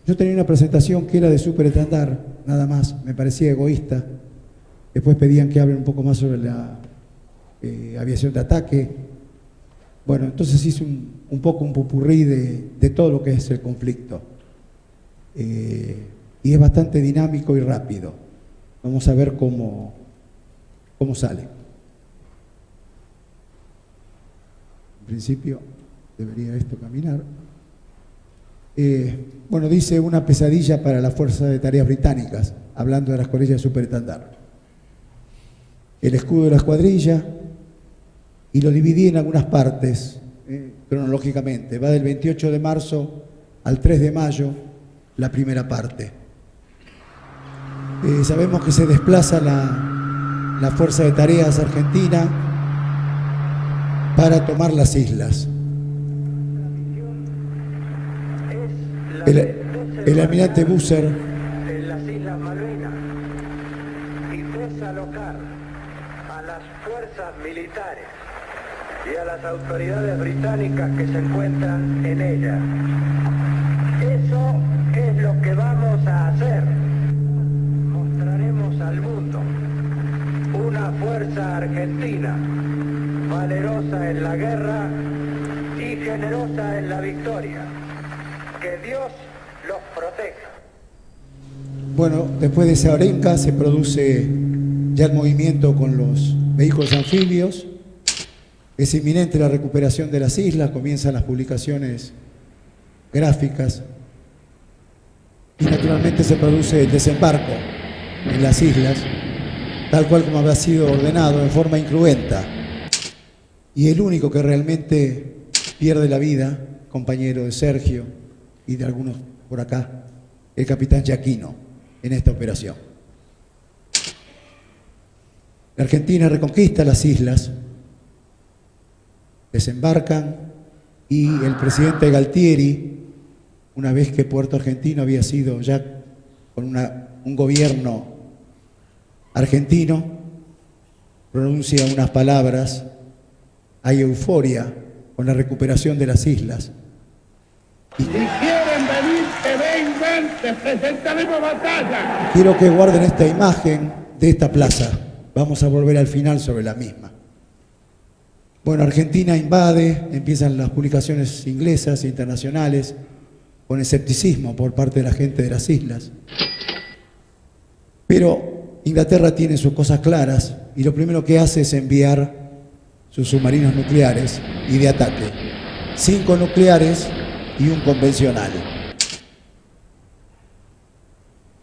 Yo tenía una presentación que era de superestandar, nada más, me parecía egoísta. Después pedían que hable un poco más sobre la aviación de ataque. Bueno, entonces hice un poco un popurrí de todo lo que es el conflicto. Y es bastante dinámico y rápido. Vamos a ver cómo sale. En principio debería esto caminar. Bueno, dice una pesadilla para la Fuerza de Tareas Británicas, hablando de la escuadrilla de superestandar. El escudo de la escuadrilla, y lo dividí en algunas partes, cronológicamente. Va del 28 de marzo al 3 de mayo, la primera parte. Sabemos que se desplaza la Fuerza de Tareas Argentina para tomar las islas. El almirante Busser en las Islas Malvinas y desalocar a las fuerzas militares y a las autoridades británicas que se encuentran en ellas. Eso es lo que vamos a hacer. Mostraremos al mundo una fuerza argentina valerosa en la guerra y generosa en la victoria. Que Dios los proteja. Bueno, después de esa arenca se produce ya el movimiento con los vehículos anfibios. Es inminente la recuperación de las islas, comienzan las publicaciones gráficas y naturalmente se produce el desembarco en las islas, tal cual como había sido ordenado en forma incruenta. Y el único que realmente pierde la vida, compañero de Sergio y de algunos por acá, el capitán Giaquino, en esta operación. La Argentina reconquista las islas, desembarcan y el presidente Galtieri, una vez que Puerto Argentino había sido ya con un gobierno argentino, pronuncia unas palabras: hay euforia con la recuperación de las islas. Si quieren venir, que vengan, te presentaremos batalla. Quiero que guarden esta imagen de esta plaza. Vamos a volver al final sobre la misma. Bueno, Argentina invade, empiezan las publicaciones inglesas e internacionales con escepticismo por parte de la gente de las islas. Pero Inglaterra tiene sus cosas claras y lo primero que hace es enviar sus submarinos nucleares y de ataque. 5 nucleares y un convencional.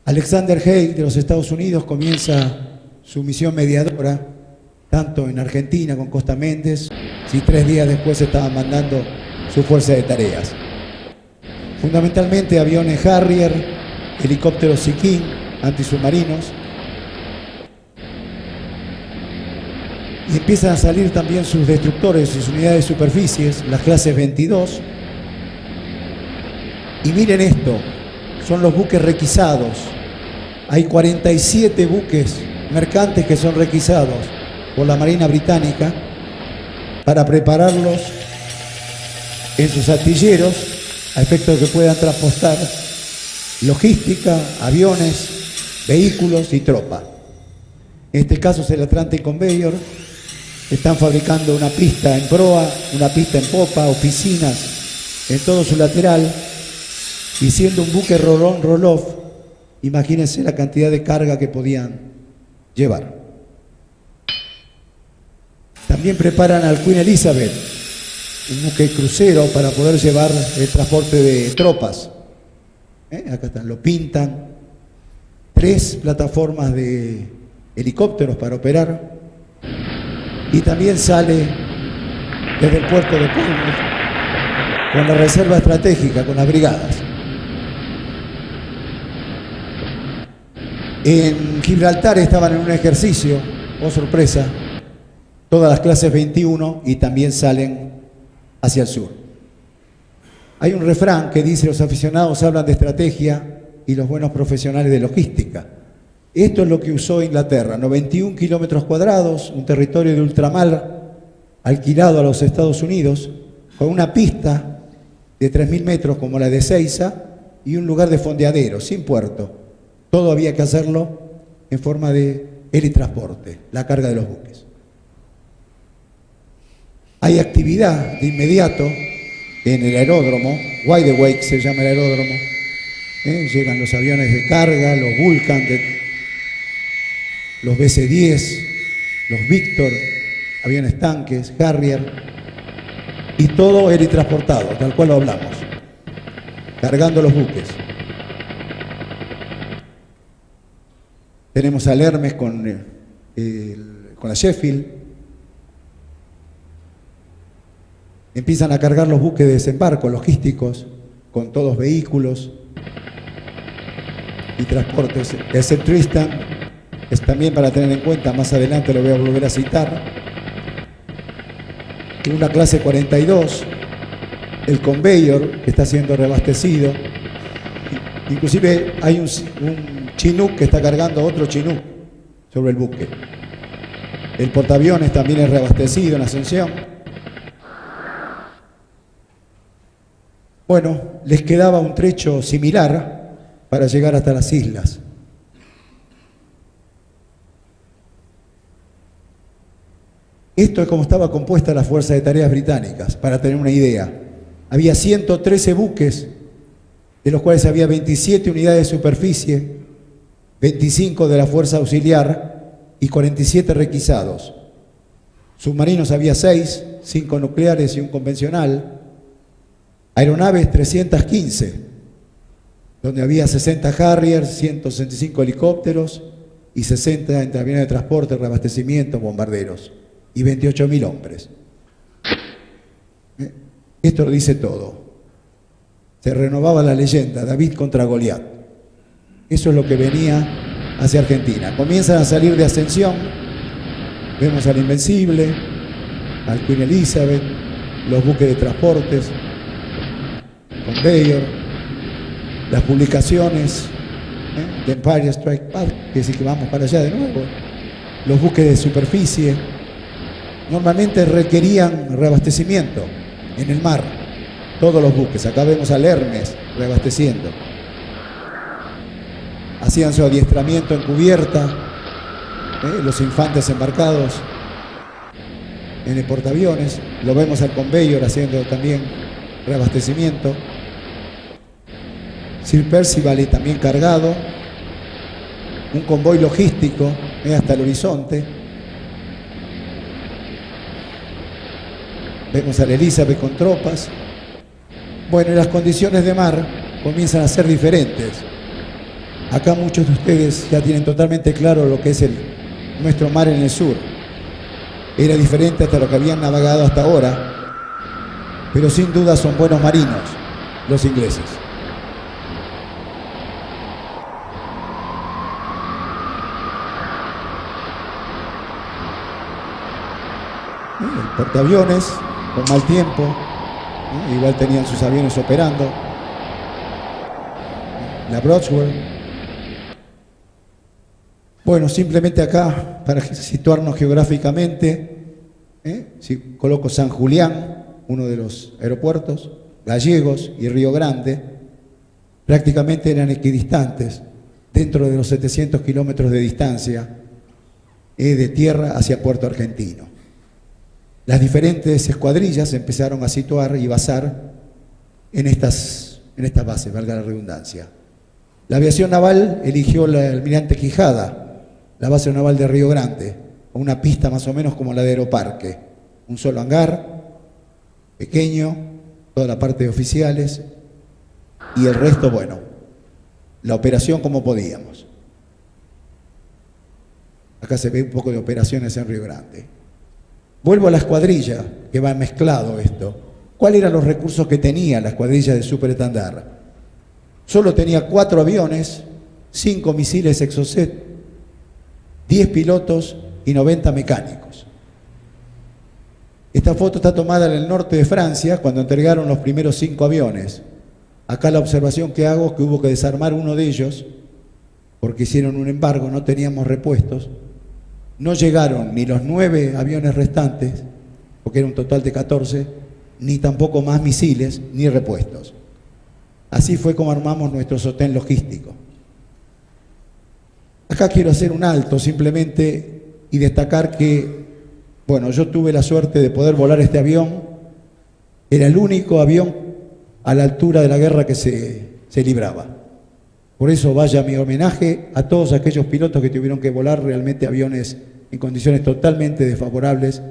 Alexander Haig de los Estados Unidos comienza su misión mediadora, tanto en Argentina con Costa Méndez, y 3 días después estaban mandando su fuerza de tareas. Fundamentalmente aviones Harrier, helicópteros Siquín, antisubmarinos, y empiezan a salir también sus destructores, sus unidades de superficies, las clases 22. Y miren esto, son los buques requisados. Hay 47 buques mercantes que son requisados por la Marina Británica para prepararlos en sus astilleros a efecto de que puedan transportar logística, aviones, vehículos y tropa. En este caso es el Atlantic Conveyor. Están fabricando una pista en proa, una pista en popa, oficinas en todo su lateral. Y siendo un buque roll-on, roll-off, imagínense la cantidad de carga que podían llevar. También preparan al Queen Elizabeth, un buque crucero para poder llevar el transporte de tropas. Acá están, lo pintan. 3 plataformas de helicópteros para operar. Y también sale desde el puerto de Portsmouth con la reserva estratégica, con las brigadas. En Gibraltar estaban en un ejercicio, oh sorpresa, todas las clases 21 y también salen hacia el sur. Hay un refrán que dice: los aficionados hablan de estrategia y los buenos profesionales de logística. Esto es lo que usó Inglaterra, 91 kilómetros cuadrados, un territorio de ultramar alquilado a los Estados Unidos, con una pista de 3.000 metros como la de Ezeiza y un lugar de fondeadero, sin puerto. Todo había que hacerlo en forma de helitransporte, la carga de los buques. Hay actividad de inmediato en el aeródromo, Wide Awake se llama el aeródromo. Llegan los aviones de carga, los Vulcan, los BC-10, los Victor, aviones tanques, Harrier, y todo helitransportado, tal cual lo hablamos, cargando los buques. Tenemos al Hermes con la Sheffield. Empiezan a cargar los buques de desembarco logísticos, con todos vehículos y transportes. El Tristan es también para tener en cuenta, más adelante lo voy a volver a citar. Una clase 42, el Conveyor, que está siendo reabastecido. Inclusive hay un Chinook que está cargando otro Chinook sobre el buque. El portaaviones también es reabastecido en Asunción. Bueno, les quedaba un trecho similar para llegar hasta las islas. Esto es como estaba compuesta la Fuerza de Tareas Británicas, para tener una idea. Había 113 buques, de los cuales había 27 unidades de superficie, 25 de la Fuerza Auxiliar y 47 requisados. Submarinos había 6, 5 nucleares y un convencional. Aeronaves 315, donde había 60 Harriers, 165 helicópteros y 60 entre aviones de transporte, reabastecimiento, bombarderos. Y 28.000 hombres. Esto lo dice todo. Se renovaba la leyenda, David contra Goliat. Eso es lo que venía hacia Argentina. Comienzan a salir de Ascensión, vemos al Invencible, al Queen Elizabeth, los buques de transportes, Conveyor, las publicaciones, The Empire Strike Back, que sí que vamos para allá de nuevo, los buques de superficie. Normalmente requerían reabastecimiento en el mar, todos los buques. Acá vemos al Hermes reabasteciendo. Hacían su adiestramiento en cubierta, los infantes embarcados en el portaaviones. Lo vemos al Conveyor haciendo también reabastecimiento. Sir Percival también cargado. Un convoy logístico hasta el horizonte. Vemos al Elizabeth con tropas. Bueno, y las condiciones de mar comienzan a ser diferentes. Acá muchos de ustedes ya tienen totalmente claro lo que es nuestro mar en el sur. Era diferente hasta lo que habían navegado hasta ahora, pero sin duda son buenos marinos los ingleses. El portaaviones con mal tiempo, igual tenían sus aviones operando. La Broadsword. Bueno, simplemente acá, para situarnos geográficamente, si coloco San Julián, uno de los aeropuertos, Gallegos y Río Grande, prácticamente eran equidistantes, dentro de los 700 kilómetros de distancia de tierra hacia Puerto Argentino. Las diferentes escuadrillas empezaron a situar y basar en estas bases, valga la redundancia. La aviación naval eligió el Almirante Quijada, la base naval de Río Grande, una pista más o menos como la de Aeroparque. Un solo hangar, pequeño, toda la parte de oficiales, y el resto, bueno, la operación como podíamos. Acá se ve un poco de operaciones en Río Grande. Vuelvo a la escuadrilla, que va mezclado esto. ¿Cuáles eran los recursos que tenía la escuadrilla de superestandar? Solo tenía 4 aviones, 5 misiles Exocet, 10 pilotos y 90 mecánicos. Esta foto está tomada en el norte de Francia, cuando entregaron los primeros 5 aviones. Acá la observación que hago es que hubo que desarmar uno de ellos, porque hicieron un embargo, no teníamos repuestos. No llegaron ni los 9 aviones restantes, porque era un total de 14, ni tampoco más misiles ni repuestos. Así fue como armamos nuestro sostén logístico. Acá quiero hacer un alto simplemente y destacar que, bueno, yo tuve la suerte de poder volar este avión. Era el único avión a la altura de la guerra que se libraba. Por eso vaya mi homenaje a todos aquellos pilotos que tuvieron que volar realmente aviones en condiciones totalmente desfavorables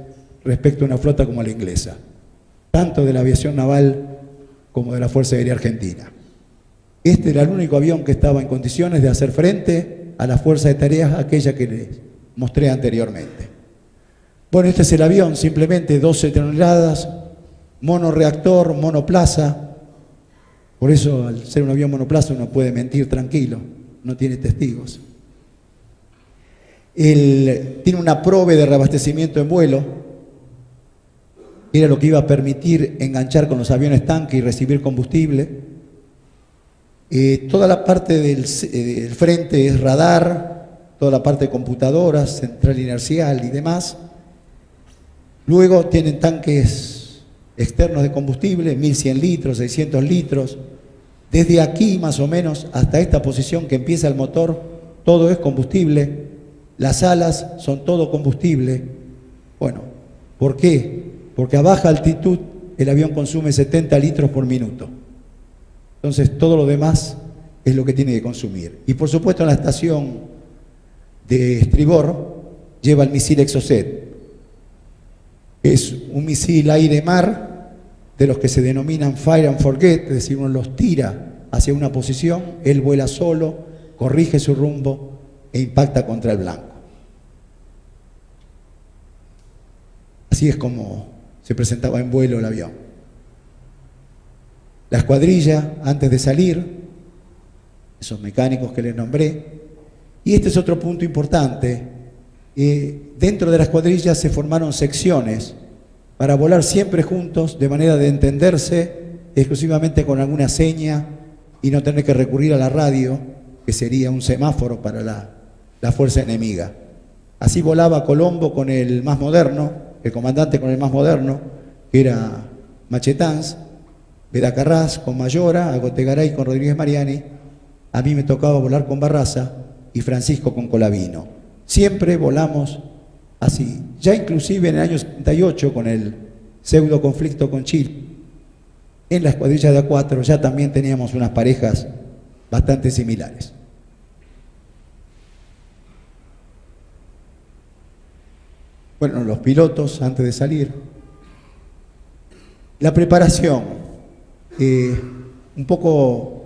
respecto a una flota como la inglesa, tanto de la aviación naval como de la Fuerza Aérea Argentina. Este era el único avión que estaba en condiciones de hacer frente a la fuerza de tareas, aquella que les mostré anteriormente. Bueno, este es el avión, simplemente 12 toneladas, monoreactor, monoplaza. Por eso, al ser un avión monoplaza, uno puede mentir tranquilo, no tiene testigos. Tiene una probe de reabastecimiento en vuelo, era lo que iba a permitir enganchar con los aviones tanque y recibir combustible. Toda la parte del frente es radar, toda la parte de computadoras, central inercial y demás. Luego tienen tanques externos de combustible, 1100 litros, 600 litros. Desde aquí más o menos hasta esta posición que empieza el motor, todo es combustible. Las alas son todo combustible. Bueno, ¿por qué? Porque a baja altitud el avión consume 70 litros por minuto. Entonces todo lo demás es lo que tiene que consumir. Y por supuesto en la estación de estribor lleva el misil Exocet. Es un misil aire-mar de los que se denominan Fire and Forget, es decir, uno los tira hacia una posición, él vuela solo, corrige su rumbo e impacta contra el blanco. Así es como se presentaba en vuelo el avión. La escuadrilla, antes de salir, esos mecánicos que les nombré, y este es otro punto importante, dentro de la escuadrilla se formaron secciones para volar siempre juntos, de manera de entenderse exclusivamente con alguna seña y no tener que recurrir a la radio, que sería un semáforo para la fuerza enemiga. Así volaba Colombo con el más moderno, el comandante con el más moderno, que era Machetanz, Bedacarrás con Mayora, Agotegaray con Rodríguez Mariani, a mí me tocaba volar con Barraza y Francisco con Colavino. Siempre volamos así. Ya inclusive en el año 78, con el pseudo conflicto con Chile, en la escuadrilla de A4 ya también teníamos unas parejas bastante similares. Bueno, los pilotos antes de salir. La preparación. Un poco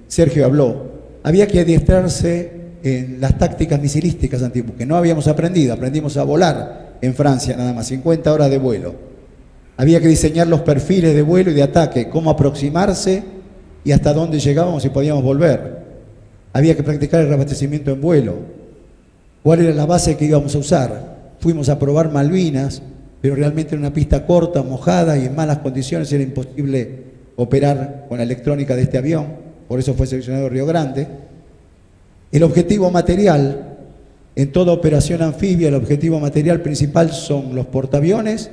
Sergio habló. Había que adiestrarse en las tácticas misilísticas antiguas, que no habíamos aprendido, aprendimos a volar en Francia nada más, 50 horas de vuelo. Había que diseñar los perfiles de vuelo y de ataque, cómo aproximarse y hasta dónde llegábamos y podíamos volver. Había que practicar el reabastecimiento en vuelo. ¿Cuál era la base que íbamos a usar? Fuimos a probar Malvinas, pero realmente en una pista corta, mojada y en malas condiciones era imposible operar con la electrónica de este avión, por eso fue seleccionado Río Grande. El objetivo material, en toda operación anfibia, el objetivo material principal son los portaaviones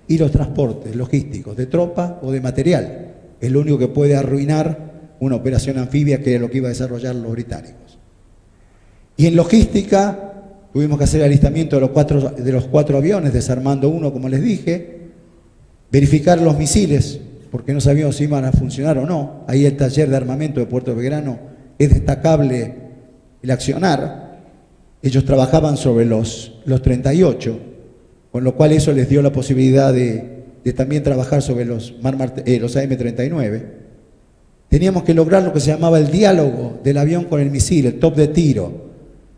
y los transportes logísticos, de tropa o de material. Es lo único que puede arruinar una operación anfibia, que era lo que iba a desarrollar los británicos. Y en logística tuvimos que hacer el alistamiento de los cuatro aviones, desarmando uno, como les dije, verificar los misiles, porque no sabíamos si iban a funcionar o no. Ahí el taller de armamento de Puerto Belgrano es destacable el accionar. Ellos trabajaban sobre los 38, con lo cual eso les dio la posibilidad de también trabajar sobre los AM-39. Teníamos que lograr lo que se llamaba el diálogo del avión con el misil, el top de tiro.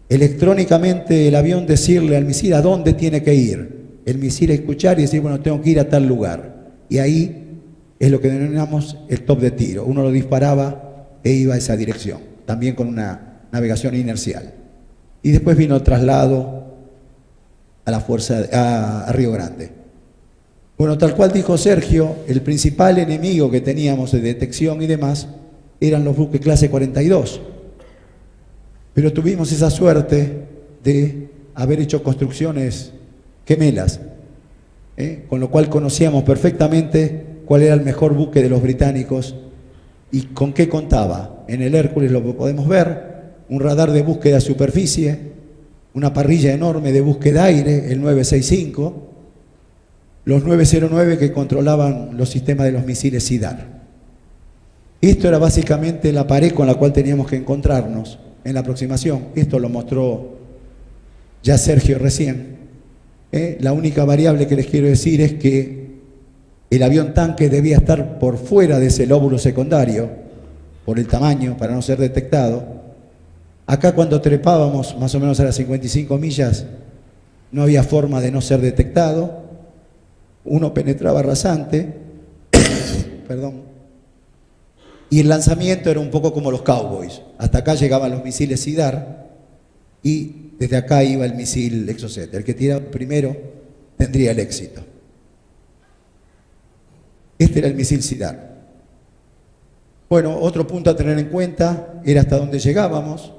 Electrónicamente el avión decirle al misil a dónde tiene que ir. El misil escuchar y decir, bueno, tengo que ir a tal lugar. Y ahí es lo que denominamos el top de tiro. Uno lo disparaba e iba a esa dirección, también con una navegación inercial. Y después vino el traslado a la fuerza, a Río Grande. Bueno, tal cual dijo Sergio, el principal enemigo que teníamos de detección y demás eran los buques clase 42. Pero tuvimos esa suerte de haber hecho construcciones gemelas, con lo cual conocíamos perfectamente cuál era el mejor buque de los británicos ¿Y con qué contaba? En el Hércules lo podemos ver, un radar de búsqueda a superficie, una parrilla enorme de búsqueda aire, el 965, los 909 que controlaban los sistemas de los misiles SIDAR. Esto era básicamente la pared con la cual teníamos que encontrarnos en la aproximación. Esto lo mostró ya Sergio recién. La única variable que les quiero decir es que el avión tanque debía estar por fuera de ese lóbulo secundario, por el tamaño, para no ser detectado. Acá cuando trepábamos más o menos a las 55 millas, no había forma de no ser detectado. Uno penetraba rasante, perdón, y el lanzamiento era un poco como los Cowboys. Hasta acá llegaban los misiles SIDAR y desde acá iba el misil Exocet. El que tiraba primero tendría el éxito. Este era el misil SIDAR. Bueno, otro punto a tener en cuenta era hasta dónde llegábamos.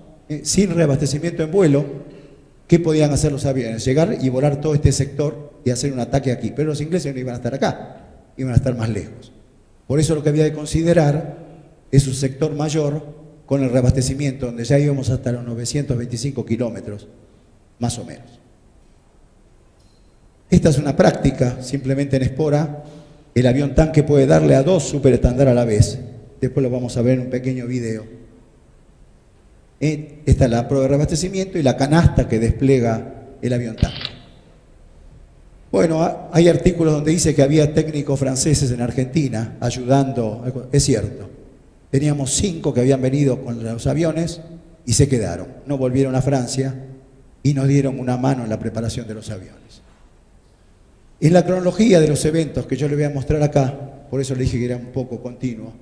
Sin reabastecimiento en vuelo, ¿qué podían hacer los aviones? Llegar y volar todo este sector y hacer un ataque aquí. Pero los ingleses no iban a estar acá, iban a estar más lejos. Por eso lo que había de considerar es un sector mayor con el reabastecimiento, donde ya íbamos hasta los 925 kilómetros, más o menos. Esta es una práctica, simplemente en espora. El avión tanque puede darle a 2 superestandar a la vez. Después lo vamos a ver en un pequeño video. Esta es la prueba de reabastecimiento y la canasta que despliega el avión tanque. Bueno, hay artículos donde dice que había técnicos franceses en Argentina ayudando. Es cierto. Teníamos 5 que habían venido con los aviones y se quedaron. No volvieron a Francia y nos dieron una mano en la preparación de los aviones. En la cronología de los eventos que yo les voy a mostrar acá, por eso le dije que era un poco continuo,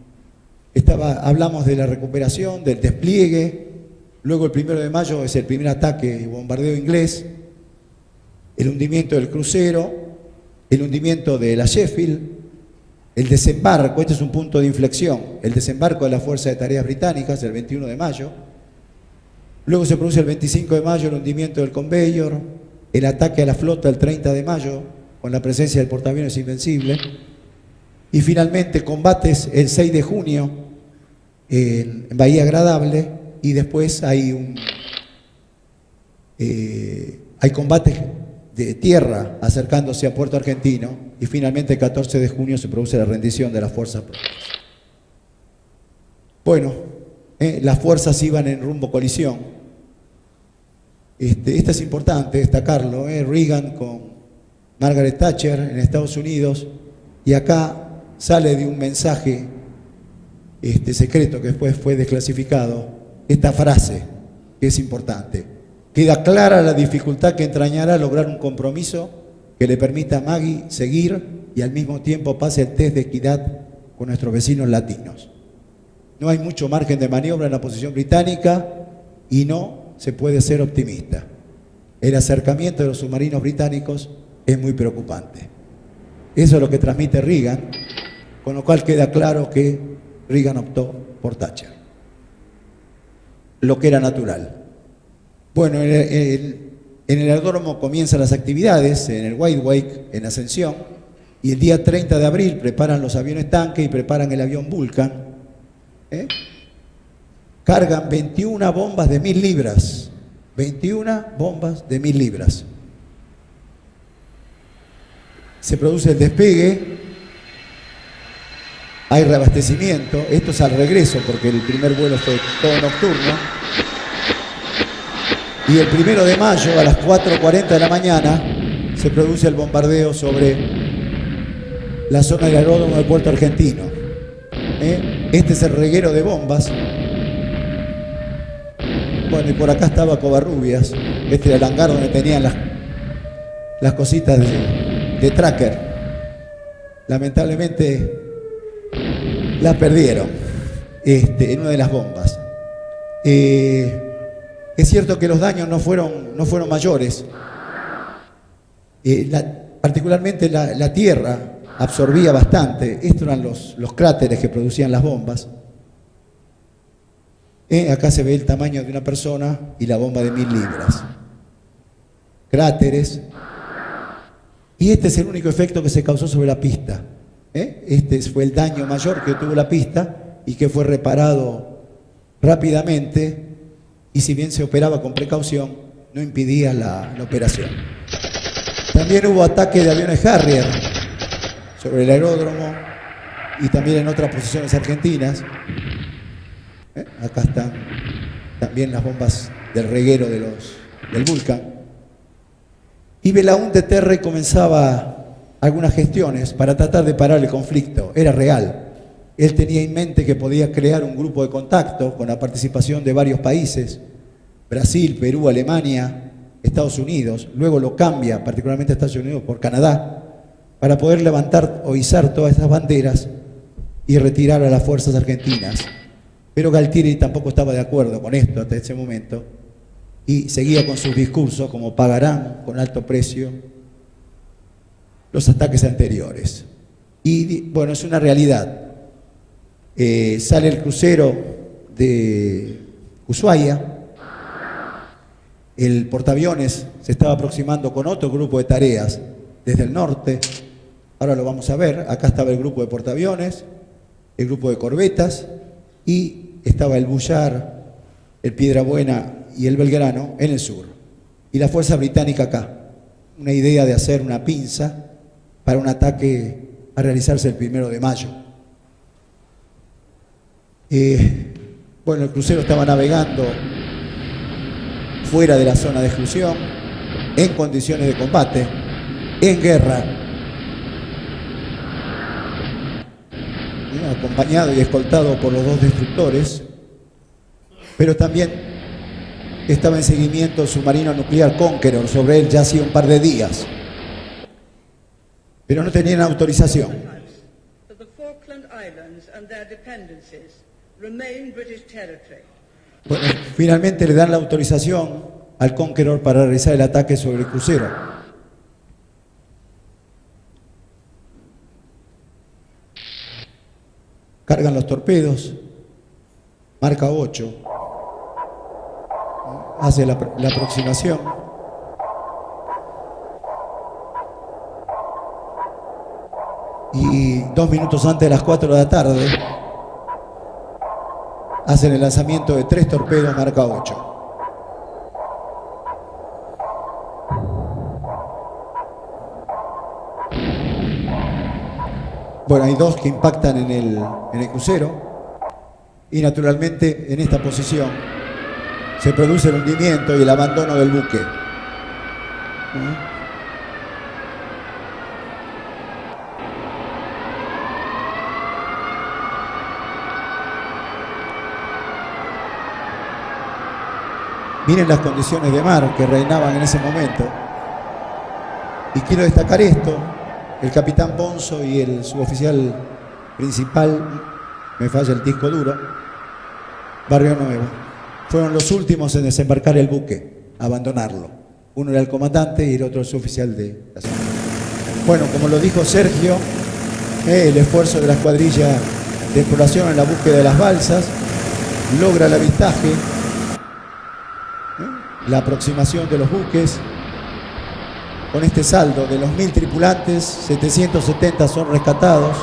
hablamos de la recuperación, del despliegue, luego el 1 de mayo es el primer ataque y bombardeo inglés, el hundimiento del crucero, el hundimiento de la Sheffield, el desembarco, este es un punto de inflexión, el desembarco de la Fuerza de Tareas Británicas el 21 de mayo, luego se produce el 25 de mayo el hundimiento del Conveyor, el ataque a la flota el 30 de mayo, con la presencia del portaaviones Invencible, y finalmente combates el 6 de junio en Bahía Agradable, y después hay combates de tierra acercándose a Puerto Argentino, y finalmente el 14 de junio se produce la rendición de las fuerzas propias. Bueno, las fuerzas iban en rumbo colisión. Esto es importante destacarlo, Reagan con Margaret Thatcher en Estados Unidos, y acá sale de un mensaje secreto que después fue desclasificado, esta frase que es importante: queda clara la dificultad que entrañará lograr un compromiso que le permita a Maggie seguir y al mismo tiempo pase el test de equidad con nuestros vecinos latinos. No hay mucho margen de maniobra en la posición británica y no se puede ser optimista. El acercamiento de los submarinos británicos es muy preocupante. Eso es lo que transmite Reagan, con lo cual queda claro que Reagan optó por Thatcher, lo que era natural. Bueno, en el aeródromo comienzan las actividades, en el Wide Wake, en Ascensión, y el día 30 de abril preparan los aviones tanque y preparan el avión Vulcan. Cargan 21 bombas de 1000 libras. 21 bombas de 1000 libras. Se produce el despegue, hay reabastecimiento, esto es al regreso porque el primer vuelo fue todo nocturno, y el 1 de mayo a las 4:40 de la mañana se produce el bombardeo sobre la zona del aeródromo de Puerto Argentino. Este es el reguero de bombas. Bueno, y por acá estaba Covarrubias, este era el hangar donde tenían las cositas de tracker. Lamentablemente la perdieron en una de las bombas. Es cierto que los daños no fueron mayores. Particularmente la tierra absorbía bastante. Estos eran los cráteres que producían las bombas. Acá se ve el tamaño de una persona y la bomba de 1000 libras. Cráteres. Y este es el único efecto que se causó sobre la pista. Este fue el daño mayor que tuvo la pista, y que fue reparado rápidamente, y si bien se operaba con precaución, no impidía la operación. También hubo ataque de aviones Harrier sobre el aeródromo y también en otras posiciones argentinas. Acá están también las bombas del reguero del Vulcan. Y Belaúnde Terry comenzaba algunas gestiones para tratar de parar el conflicto. Era real. Él tenía en mente que podía crear un grupo de contacto con la participación de varios países, Brasil, Perú, Alemania, Estados Unidos. Luego lo cambia, particularmente Estados Unidos, por Canadá, para poder levantar o izar todas esas banderas y retirar a las fuerzas argentinas. Pero Galtieri tampoco estaba de acuerdo con esto hasta ese momento y seguía con sus discursos como pagarán con alto precio los ataques anteriores. Y bueno, es una realidad. Sale el crucero de Ushuaia, el portaaviones se estaba aproximando con otro grupo de tareas desde el norte. Ahora lo vamos a ver. Acá estaba el grupo de portaaviones, el grupo de corbetas, y estaba el Bullar, el Piedrabuena y el Belgrano en el sur. Y la fuerza británica acá. Una idea de hacer una pinza para un ataque a realizarse el 1 de mayo. Bueno, el crucero estaba navegando fuera de la zona de exclusión, en condiciones de combate, en guerra, acompañado y escoltado por los dos destructores, pero también estaba en seguimiento el submarino nuclear Conqueror. Sobre él ya hacía un par de días, pero no tenían autorización. Bueno, finalmente le dan la autorización al Conqueror para realizar el ataque sobre el crucero. Cargan los torpedos, marca 8, hace la aproximación. Y 2 minutos antes de las 4 de la tarde, hacen el lanzamiento de 3 torpedos, marca 8. Bueno, hay 2 que impactan en el crucero y naturalmente en esta posición se produce el hundimiento y el abandono del buque. Miren las condiciones de mar que reinaban en ese momento. Y quiero destacar esto: el capitán Bonzo y el suboficial principal, me falla el disco duro, Barrio Nuevo, fueron los últimos en desembarcar el buque, abandonarlo. Uno era el comandante y el otro el suboficial de la zona. Bueno, como lo dijo Sergio, el esfuerzo de la escuadrilla de exploración en la búsqueda de las balsas logra el avistaje, la aproximación de los buques. Con este saldo de los 1000 tripulantes, 770 son rescatados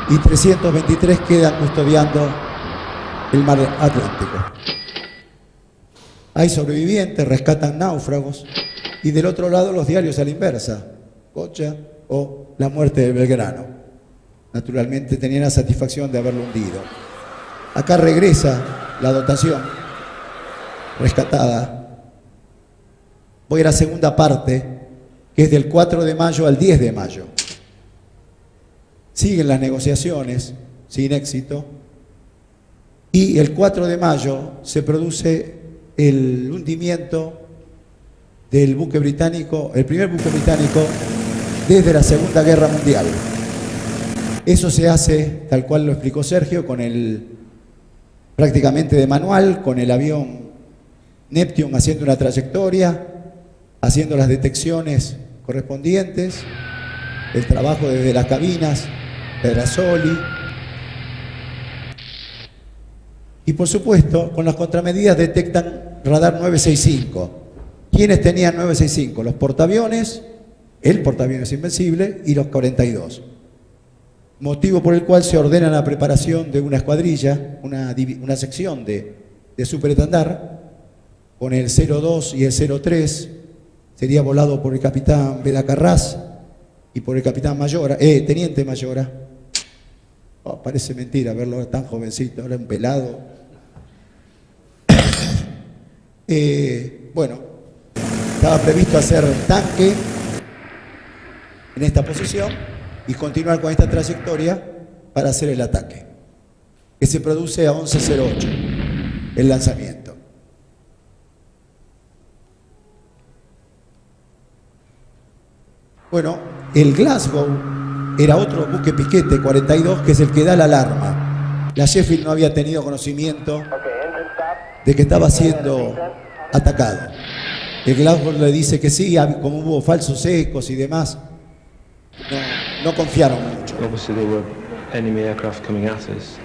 y 323 quedan custodiando el mar Atlántico. Hay sobrevivientes, rescatan náufragos, y del otro lado los diarios a la inversa, Cocha o la muerte de Belgrano. Naturalmente tenían la satisfacción de haberlo hundido. Acá regresa la dotación rescatada. Voy a la segunda parte, que es del 4 de mayo al 10 de mayo. Siguen las negociaciones sin éxito y el 4 de mayo se produce el hundimiento del buque británico, el primer buque británico desde la Segunda Guerra Mundial. Eso se hace, tal cual lo explicó Sergio, con prácticamente de manual, con el avión Neptune haciendo una trayectoria, haciendo las detecciones correspondientes, el trabajo desde las cabinas, Pedrasoli, y por supuesto con las contramedidas detectan radar 965. ¿Quiénes tenían 965? Los portaaviones, el portaaviones Invencible y los 42. motivo por el cual se ordena la preparación de una escuadrilla, una sección de superetandar, con el 02 y el 03, sería volado por el capitán Bedacarrás y por el capitán Mayora, teniente Mayora. Oh, parece mentira verlo tan jovencito, ahora un pelado. Bueno, estaba previsto hacer tanque en esta posición y continuar con esta trayectoria para hacer el ataque, que se produce a 11:08, el lanzamiento. Bueno, el Glasgow era otro buque piquete 42, que es el que da la alarma. La Sheffield no había tenido conocimiento de que estaba siendo atacado. El Glasgow le dice que sí, como hubo falsos ecos y demás, no confiaron mucho. Obviously there were enemy aircraft coming at us.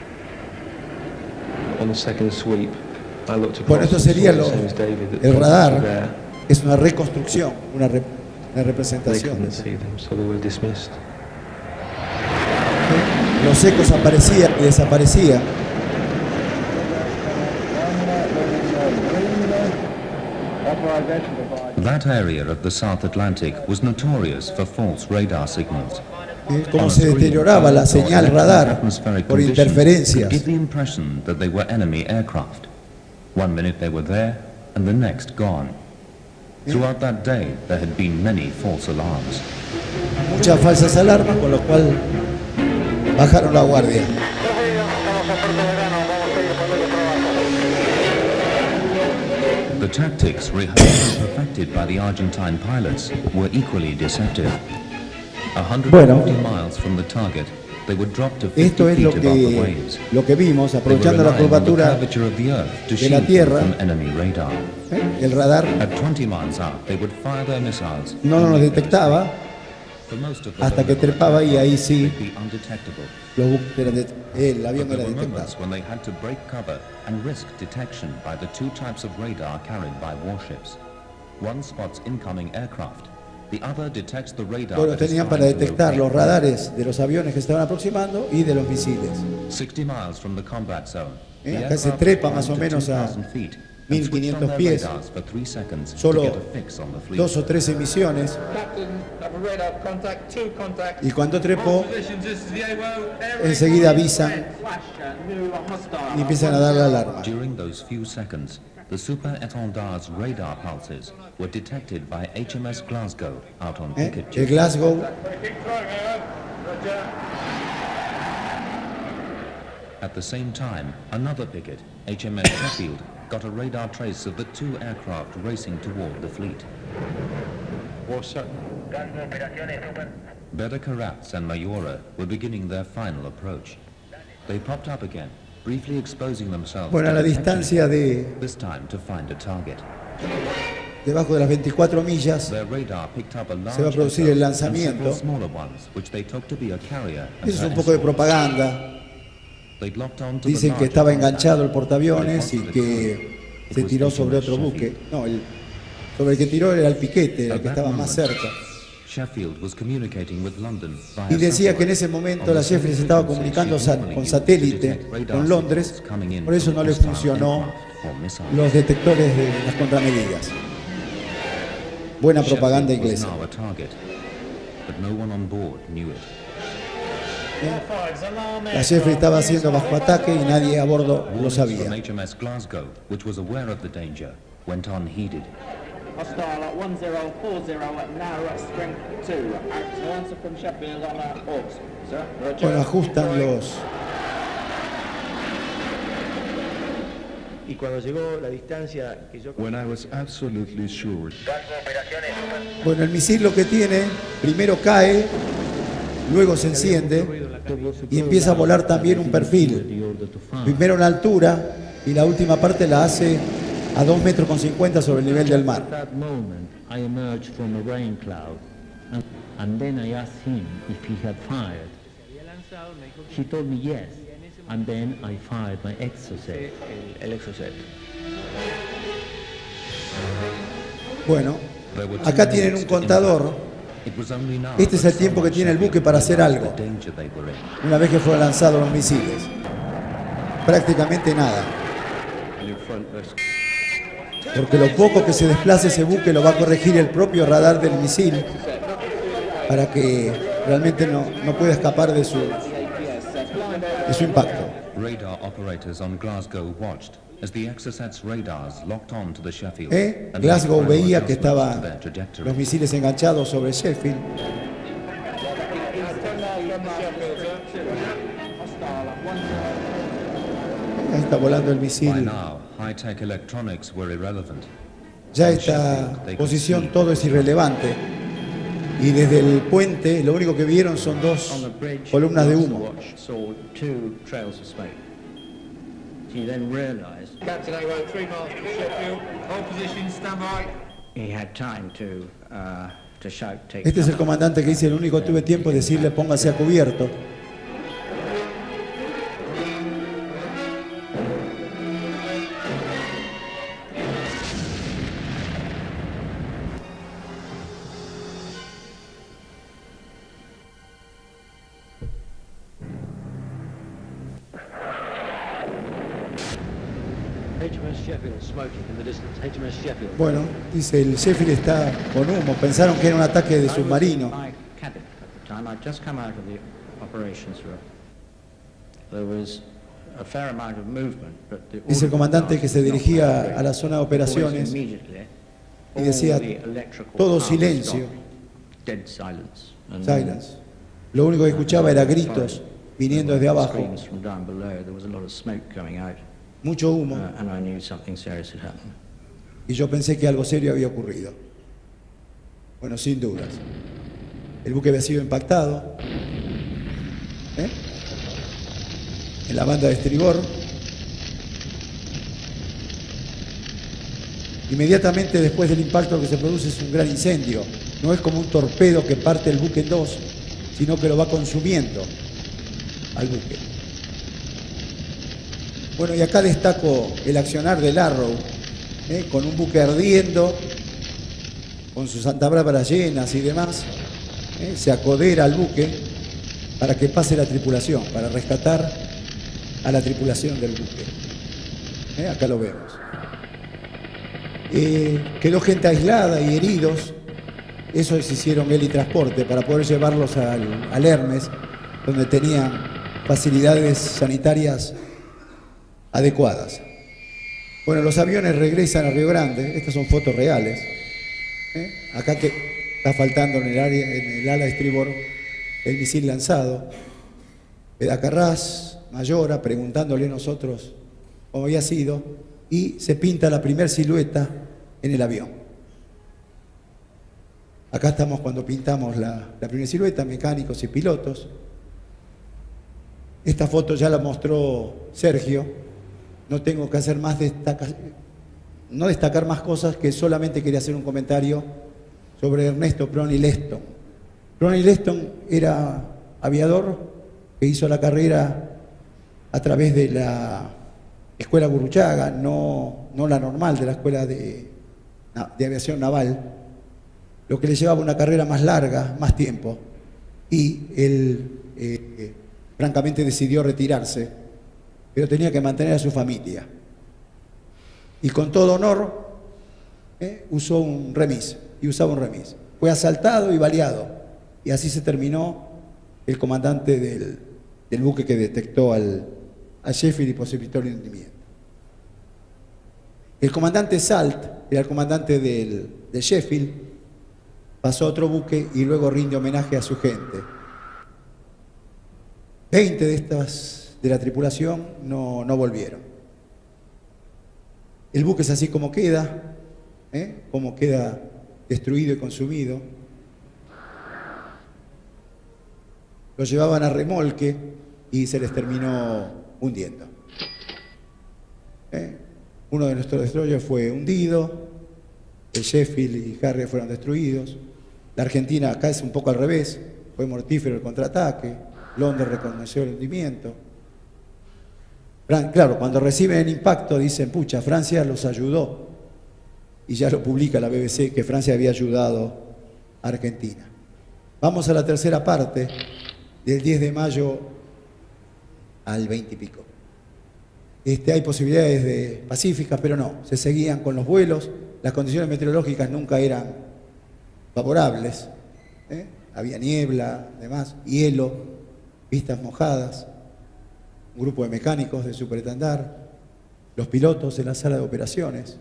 On the second sweep, I looked across. Bueno, esto sería el radar. There. Es una reconstrucción, una They representación. couldn't see them, so they were dismissed. Los ecos aparecían y desaparecían. That area of the South Atlantic was notorious for false radar signals. Cómo se deterioraba la señal radar por interferencias. Give the impression that they were enemy aircraft. 1 minute they were there, and the next gone. Throughout that day, there had been many false alarms. Muchas falsas alarmas, con lo cual bajaron la guardia. The tactics rehearsed and perfected by the Argentine pilots were equally deceptive. 150 miles from the target, they would drop to 50 Esto es feet above the waves. lo que vimos, They were aprovechando la relying on the curvatura curvature of the Earth to de la shield them Tierra. from enemy radar. El radar At 20 miles out, they would fire their missiles. no nos detectaba For most of the hasta que trepaba y ahí sí they'd be undetectable. los buques eran el avión But era there were detectado. moments when they had to break cover and risk detection by the two types of radar carried by warships. One spots incoming aircraft. The other detects the radar Bueno, that is tenían flying para toward detectar them. los radares de los aviones que estaban aproximando y de los misiles. 60 miles from the combat zone. The Acá se aircraft trepa más o climbed to menos a 2,000 feet and switched 1500 on their pies. radars for 3 seconds to Solo get a fix on the fleet. 2 o 3 emisiones, y cuando trepó enseguida avisan y empiezan a dar la alarma. During those few seconds, the Super Étendard's radar pulses were detected by HMS Glasgow out on picket El duty. Glasgow At the same time, another picket, HMS Sheffield, got a radar trace of the two aircraft racing toward the fleet. Bedacarrats and Mayora were beginning their final approach. They popped up again, briefly exposing themselves Bueno, a to la detection, distancia de this time to find a target. debajo de las 24 millas Their radar picked up a large se va a producir el vessel and lanzamiento. several smaller ones, which they took to be a carrier and Eso es her un poco de escort. propaganda. They'd locked on to the Dicen que larger estaba contact. enganchado el portaaviones y When it que It se was tiró HMS sobre otro Sheffield. buque. No, sobre el que tiró era el piquete, el At que that estaba más moment, cerca. Sheffield was communicating with London via Y decía que en satellite. ese momento On la the same Sheffield se estaba frequency comunicando she equally con used to satélite detect radar con Londres, signals coming in por eso from no le hostile funcionó aircraft or missiles. los detectores de las contramedidas. Buena propaganda Sheffield was inglesa. now a target, but no one on board knew it. La Sheffield estaba siendo bajo ataque y nadie a bordo lo Warnings from sabía. HMS Glasgow, which was aware of the danger, went unheeded. Hostile 1040 now strength 2. Answer from Sheffield on Hawks. Sir, Roger. Bueno, ajustan los... Y cuando llegó la distancia que yo... When I was absolutely sure Bueno, el misil lo que tiene, primero cae, luego se enciende y empieza a volar también un perfil. Primero una altura y la última parte la hace a 2,50 metros sobre el nivel del mar. At that moment, I emerged from a rain cloud, and then I asked him if he had fired. He told me yes, and then I fired my Exocet. El Exocet. Bueno, acá tienen un contador Este es el tiempo que tiene el buque para hacer algo. Una vez que fueron lanzados los misiles. Prácticamente nada. Porque lo poco que se desplace ese buque lo va a corregir el propio radar del misil para que realmente no pueda escapar de su impacto. Radar operators on Glasgow watched as the Exocet's radars locked on to the Sheffield. Glasgow veía que estaban los misiles enganchados sobre Sheffield. Ahí está volando el misil. Ya esta posición todo es irrelevante. Y desde el puente lo único que vieron son dos columnas de humo. Este es el comandante que dice: el único que tuve tiempo de decirle póngase a cubierto. Bueno, dice, el Sheffield está con humo. Pensaron que era un ataque de submarino. Dice el comandante que se dirigía a la zona de operaciones y decía: todo silencio. Silence. Lo único que escuchaba era gritos viniendo desde abajo. Mucho humo. Y yo pensé que algo serio había ocurrido. Bueno, sin dudas. El buque había sido impactado en la banda de estribor. Inmediatamente después del impacto que se produce es un gran incendio. No es como un torpedo que parte el buque en dos, sino que lo va consumiendo al buque. Bueno, y acá destaco el accionar del Arrow, con un buque ardiendo, con sus antabrábaras llenas y demás, se acodera al buque para que pase la tripulación, para rescatar a la tripulación del buque. Acá lo vemos. Quedó gente aislada y heridos. Esos hicieron helitransporte para poder llevarlos al Hermes, donde tenían facilidades sanitarias adecuadas. Bueno, los aviones regresan a Río Grande. Estas son fotos reales. Acá que está faltando en el ala estribor el misil lanzado. Carras, Mayora, preguntándole a nosotros cómo había sido, y se pinta la primer silueta en el avión. Acá estamos cuando pintamos la primera silueta, mecánicos y pilotos. Esta foto ya la mostró Sergio. No tengo que hacer más no destacar más cosas, que solamente quería hacer un comentario sobre Ernesto Prony Leston. Prony Leston era aviador que hizo la carrera a través de la Escuela Gurruchaga, no la normal de la Escuela de Aviación Naval, lo que le llevaba una carrera más larga, más tiempo, y él francamente decidió retirarse, pero tenía que mantener a su familia. Y con todo honor, usó un remis, y usaba un remis. Fue asaltado y baleado, y así se terminó el comandante del buque que detectó al Sheffield y posibilitó el hundimiento. El comandante Salt era el comandante de Sheffield, pasó a otro buque y luego rinde homenaje a su gente. 20 de la tripulación no volvieron. El buque es así como queda destruido y consumido. Lo llevaban a remolque y se les terminó hundiendo. Uno de nuestros destroyers fue hundido, el Sheffield y Harrier fueron destruidos. La Argentina acá es un poco al revés, fue mortífero el contraataque, Londres reconoció el hundimiento. Claro, cuando reciben el impacto dicen, pucha, Francia los ayudó. Y ya lo publica la BBC que Francia había ayudado a Argentina. Vamos a la tercera parte, del 10 de mayo al 20 y pico. Hay posibilidades pacíficas, pero no, se seguían con los vuelos, las condiciones meteorológicas nunca eran favorables, había niebla, además, hielo, pistas mojadas, un grupo de mecánicos de Superetandar, los pilotos en la sala de operaciones,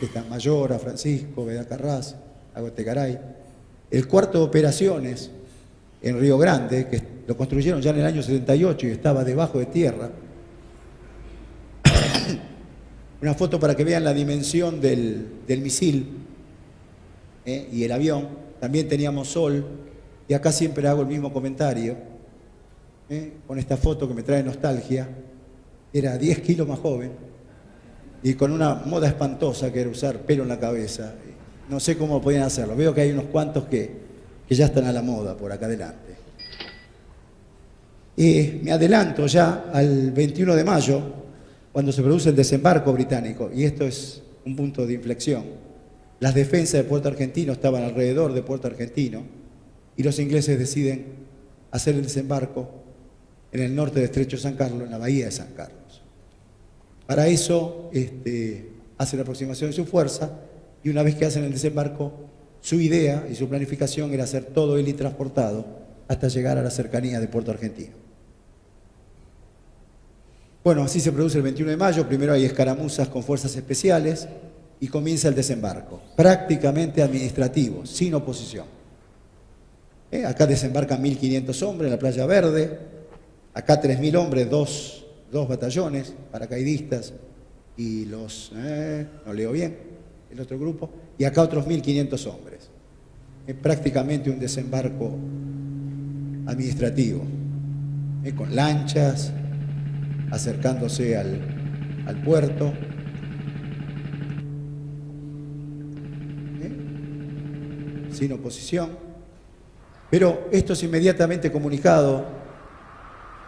están Mayora, Francisco, Bedacarrás, Agotegaray, el cuarto de operaciones en Río Grande, que lo construyeron ya en el año 78 y estaba debajo de tierra. Una foto para que vean la dimensión del misil y el avión. También teníamos sol, y acá siempre hago el mismo comentario, con esta foto que me trae nostalgia. Era 10 kilos más joven y con una moda espantosa que era usar pelo en la cabeza. No sé cómo podían hacerlo. Veo que hay unos cuantos que ya están a la moda por acá adelante. Me adelanto ya al 21 de mayo, cuando se produce el desembarco británico, y esto es un punto de inflexión. Las defensas de Puerto Argentino estaban alrededor de Puerto Argentino y los ingleses deciden hacer el desembarco en el norte del Estrecho de San Carlos, en la bahía de San Carlos. Para eso hacen la aproximación de su fuerza, y una vez que hacen el desembarco, su idea y su planificación era hacer todo helitransportado hasta llegar a la cercanía de Puerto Argentino. Bueno, así se produce el 21 de mayo, primero hay escaramuzas con fuerzas especiales y comienza el desembarco, prácticamente administrativo, sin oposición. Acá desembarcan 1.500 hombres en la Playa Verde, acá 3.000 hombres, dos batallones, paracaidistas y los, no leo bien, el otro grupo, y acá otros 1.500 hombres. Es prácticamente un desembarco administrativo, con lanchas, acercándose al puerto. Sin oposición. Pero esto es inmediatamente comunicado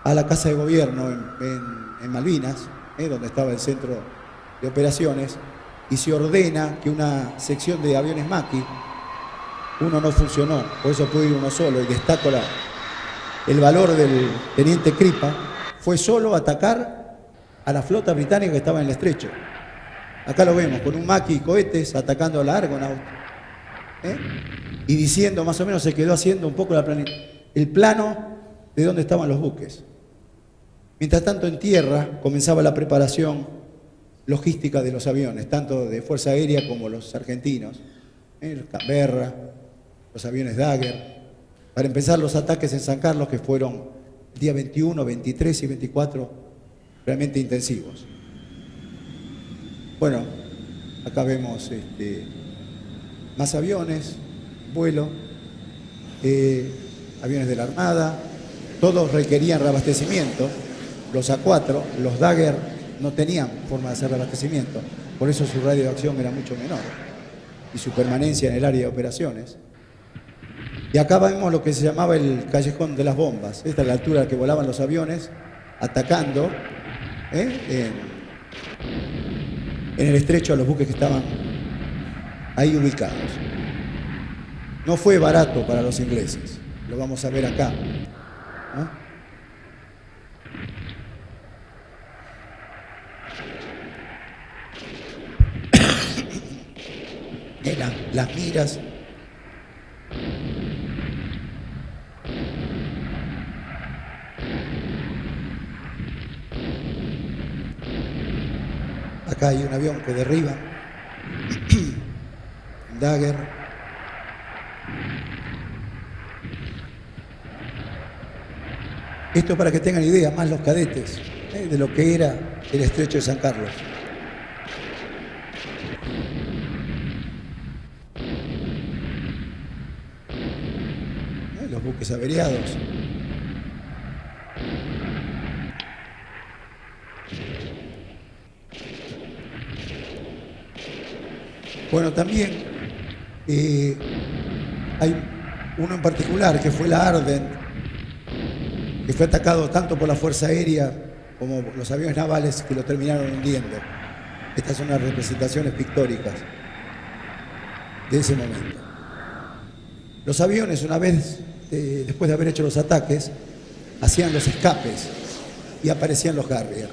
a la Casa de Gobierno en Malvinas, donde estaba el centro de operaciones, y se ordena que una sección de aviones Maki, uno no funcionó, por eso pudo ir uno solo, y destaco el valor del teniente Cripa, fue solo atacar a la flota británica que estaba en el estrecho. Acá lo vemos, con un Maki y cohetes atacando a la Argonaut, y diciendo, más o menos se quedó haciendo un poco el plano de dónde estaban los buques. Mientras tanto, en tierra comenzaba la preparación logística de los aviones, tanto de Fuerza Aérea como los argentinos, los Canberra, los aviones Dagger, para empezar los ataques en San Carlos, que fueron el día 21, 23 y 24 realmente intensivos. Bueno, acá vemos más aviones, vuelo, aviones de la Armada, todos requerían reabastecimiento. Los A4, los Dagger no tenían forma de hacer reabastecimiento, por eso su radio de acción era mucho menor y su permanencia en el área de operaciones. Y acá vemos lo que se llamaba el callejón de las bombas. Esta es la altura a la que volaban los aviones, atacando en el estrecho a los buques que estaban ahí ubicados. No fue barato para los ingleses, lo vamos a ver acá, ¿no? Las miras. Acá hay un avión que derriba, Dagger. Esto para que tengan idea, más los cadetes, de lo que era el estrecho de San Carlos. Los buques averiados. Bueno, también hay uno en particular que fue la Ardent, que fue atacado tanto por la Fuerza Aérea como por los aviones navales que lo terminaron hundiendo. Estas son las representaciones pictóricas de ese momento. Los aviones, una vez, después de haber hecho los ataques, hacían los escapes y aparecían los Harrier.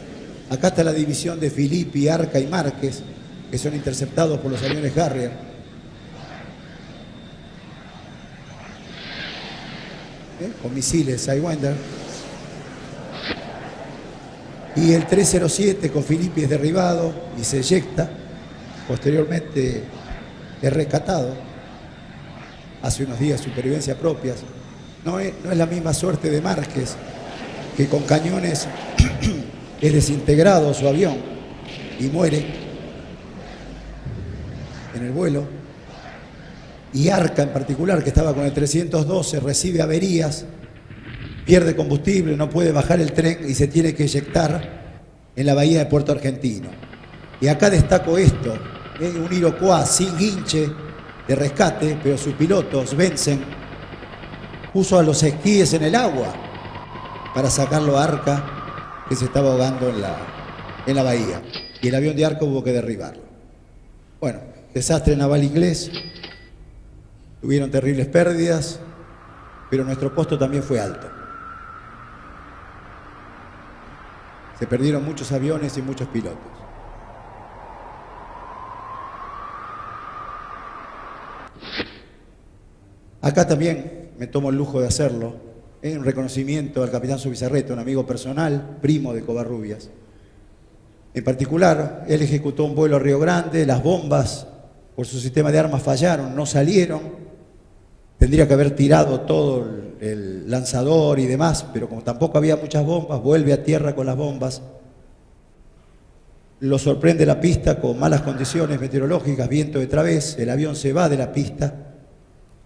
Acá está la división de Filippi, Arca y Márquez, que son interceptados por los aviones Harrier. Con misiles Sidewinder. Y el 307 con Filippi es derribado y se eyecta. Posteriormente es rescatado. Hace unos días supervivencia propias. No es la misma suerte de Márquez, que con cañones es desintegrado su avión y muere en el vuelo. Y Arca en particular, que estaba con el 312, recibe averías, pierde combustible, no puede bajar el tren y se tiene que eyectar en la bahía de Puerto Argentino. Y acá destaco esto, un Iroquois sin guinche de rescate, pero sus pilotos, Benson, puso a los esquíes en el agua para sacarlo a Arca, que se estaba ahogando en la bahía. Y el avión de Arca hubo que derribarlo. Bueno, desastre naval inglés, tuvieron terribles pérdidas, pero nuestro costo también fue alto. Se perdieron muchos aviones y muchos pilotos. Acá también me tomo el lujo de hacerlo, un reconocimiento al capitán Zubizarreta, un amigo personal, primo de Covarrubias. En particular, él ejecutó un vuelo a Río Grande, las bombas por su sistema de armas fallaron, no salieron. Tendría que haber tirado todo el lanzador y demás, pero como tampoco había muchas bombas, vuelve a tierra con las bombas. Lo sorprende la pista con malas condiciones meteorológicas, viento de través, el avión se va de la pista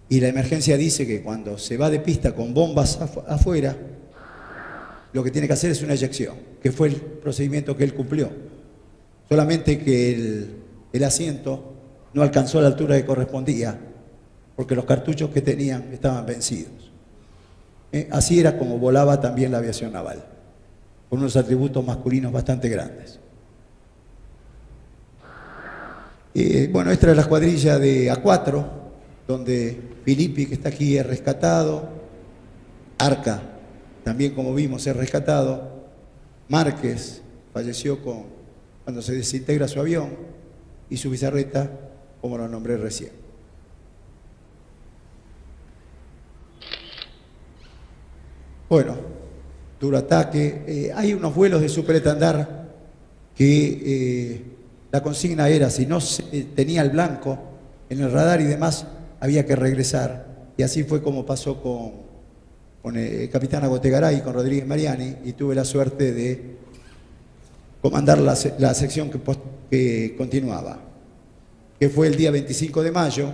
y la emergencia dice que cuando se va de pista con bombas afuera, lo que tiene que hacer es una eyección, que fue el procedimiento que él cumplió. Solamente que el asiento no alcanzó la altura que correspondía, porque los cartuchos que tenían estaban vencidos. Así era como volaba también la aviación naval, con unos atributos masculinos bastante grandes. Bueno, esta es la escuadrilla de A4, donde Filippi, que está aquí, es rescatado. Arca, también como vimos, es rescatado. Márquez falleció cuando se desintegra su avión. Y Zubizarreta, como lo nombré recién. Bueno, duro ataque. Hay unos vuelos de superestandar que la consigna era, si no se tenía el blanco en el radar y demás, había que regresar. Y así fue como pasó con el capitán Agotegaray, con Rodríguez Mariani, y tuve la suerte de comandar la sección que continuaba, que fue el día 25 de mayo,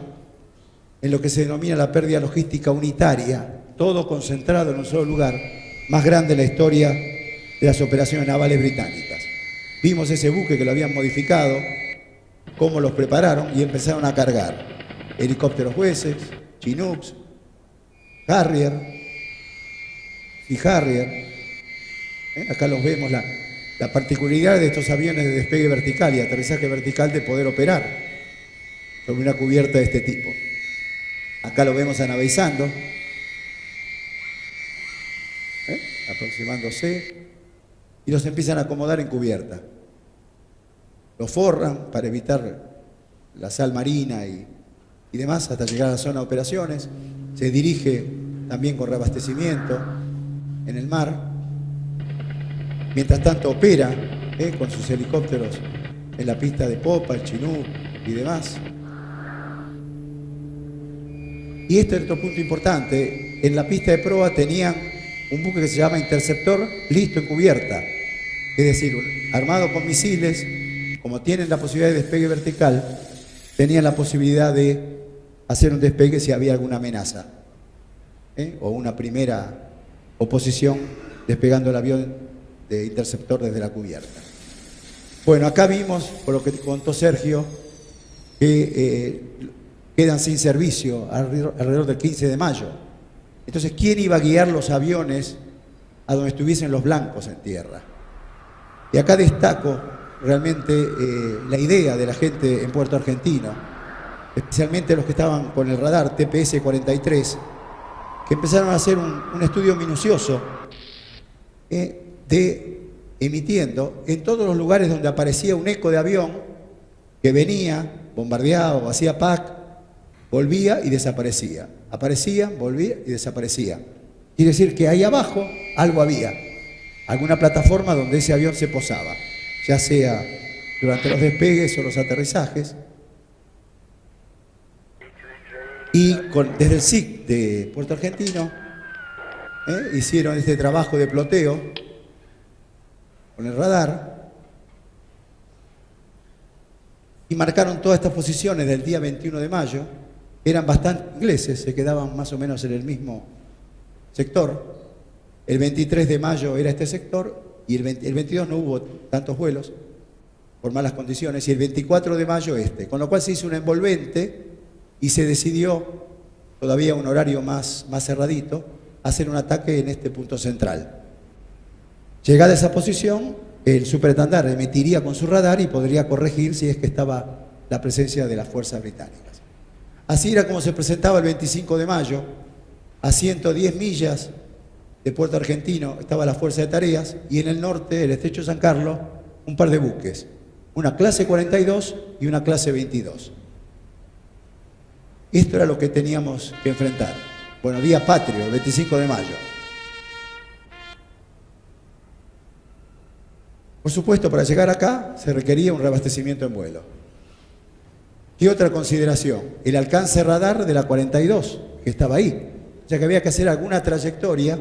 en lo que se denomina la pérdida logística unitaria, todo concentrado en un solo lugar, más grande en la historia de las operaciones navales británicas. Vimos ese buque que lo habían modificado, cómo los prepararon y empezaron a cargar helicópteros Wessex, Chinooks, Harrier y Harrier. Acá los vemos, la particularidad de estos aviones de despegue vertical y aterrizaje vertical de poder operar sobre una cubierta de este tipo. Acá lo vemos anaveizando, aproximándose, y los empiezan a acomodar en cubierta. Los forran para evitar la sal marina y demás hasta llegar a la zona de operaciones. Se dirige también con reabastecimiento en el mar. Mientras tanto opera con sus helicópteros en la pista de popa, el Chinook y demás. Y este es otro punto importante. En la pista de proa tenían un buque que se llama Interceptor, listo en cubierta. Es decir, armado con misiles, como tienen la posibilidad de despegue vertical, tenían la posibilidad de hacer un despegue si había alguna amenaza. O una primera oposición despegando el avión de interceptor desde la cubierta. Bueno, acá vimos, por lo que contó Sergio, que quedan sin servicio alrededor del 15 de mayo. Entonces, ¿quién iba a guiar los aviones a donde estuviesen los blancos en tierra? Y acá destaco realmente la idea de la gente en Puerto Argentino, especialmente los que estaban con el radar TPS-43, que empezaron a hacer un estudio minucioso emitiendo en todos los lugares donde aparecía un eco de avión que venía, bombardeado, hacía PAC, volvía y desaparecía. Aparecía, volvía y desaparecía. Quiere decir que ahí abajo algo había, alguna plataforma donde ese avión se posaba, ya sea durante los despegues o los aterrizajes. Y desde el SIC de Puerto Argentino hicieron este trabajo de ploteo con el radar y marcaron todas estas posiciones del día 21 de mayo. Eran bastante ingleses, se quedaban más o menos en el mismo sector. El 23 de mayo era este sector y el 22 no hubo tantos vuelos por malas condiciones y el 24 de mayo este, con lo cual se hizo un envolvente y se decidió, todavía un horario más cerradito, hacer un ataque en este punto central. Llegada a esa posición, el superestandarte emitiría con su radar y podría corregir si es que estaba la presencia de las fuerzas británicas. Así era como se presentaba el 25 de mayo, a 110 millas de Puerto Argentino estaba la Fuerza de Tareas y en el norte, el Estrecho de San Carlos, un par de buques, una clase 42 y una clase 22. Esto era lo que teníamos que enfrentar. Bueno, día patrio, el 25 de mayo. Por supuesto, para llegar acá se requería un reabastecimiento en vuelo. ¿Qué otra consideración? El alcance radar de la 42, que estaba ahí. Ya que había que hacer alguna trayectoria.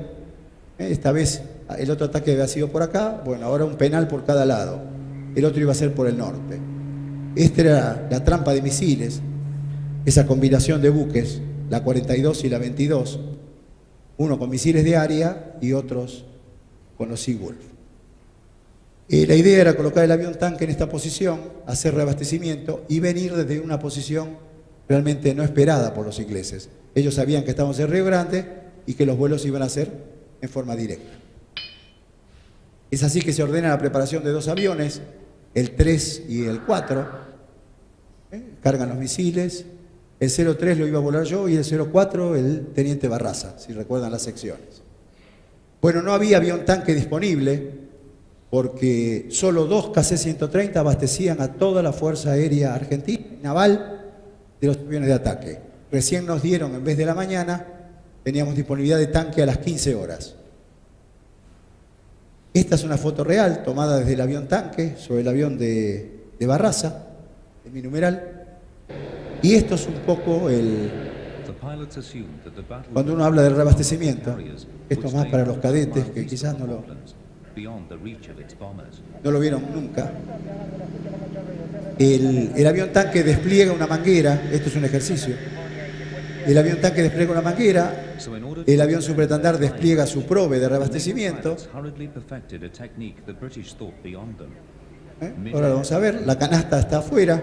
Esta vez el otro ataque había sido por acá. Bueno, ahora un penal por cada lado. El otro iba a ser por el norte. Esta era la trampa de misiles. Esa combinación de buques, la 42 y la 22, uno con misiles de área y otros con los Seawolf. La idea era colocar el avión tanque en esta posición, hacer reabastecimiento y venir desde una posición realmente no esperada por los ingleses. Ellos sabían que estábamos en Río Grande y que los vuelos iban a ser en forma directa. Es así que se ordena la preparación de dos aviones, el 3 y el 4, cargan los misiles. El 03 lo iba a volar yo y el 04 el teniente Barraza, si recuerdan las secciones. Bueno, no había avión tanque disponible porque solo dos KC-130 abastecían a toda la Fuerza Aérea Argentina naval de los aviones de ataque. Recién nos dieron, en vez de la mañana, teníamos disponibilidad de tanque a las 15 horas. Esta es una foto real tomada desde el avión tanque sobre el avión de Barraza, de mi numeral. Y esto es un poco cuando uno habla del reabastecimiento, esto es más para los cadetes que quizás no lo vieron nunca. El avión tanque despliega una manguera, esto es un ejercicio. El avión tanque despliega una manguera, el avión superestandarte despliega su probe de reabastecimiento. Ahora lo vamos a ver, la canasta está afuera.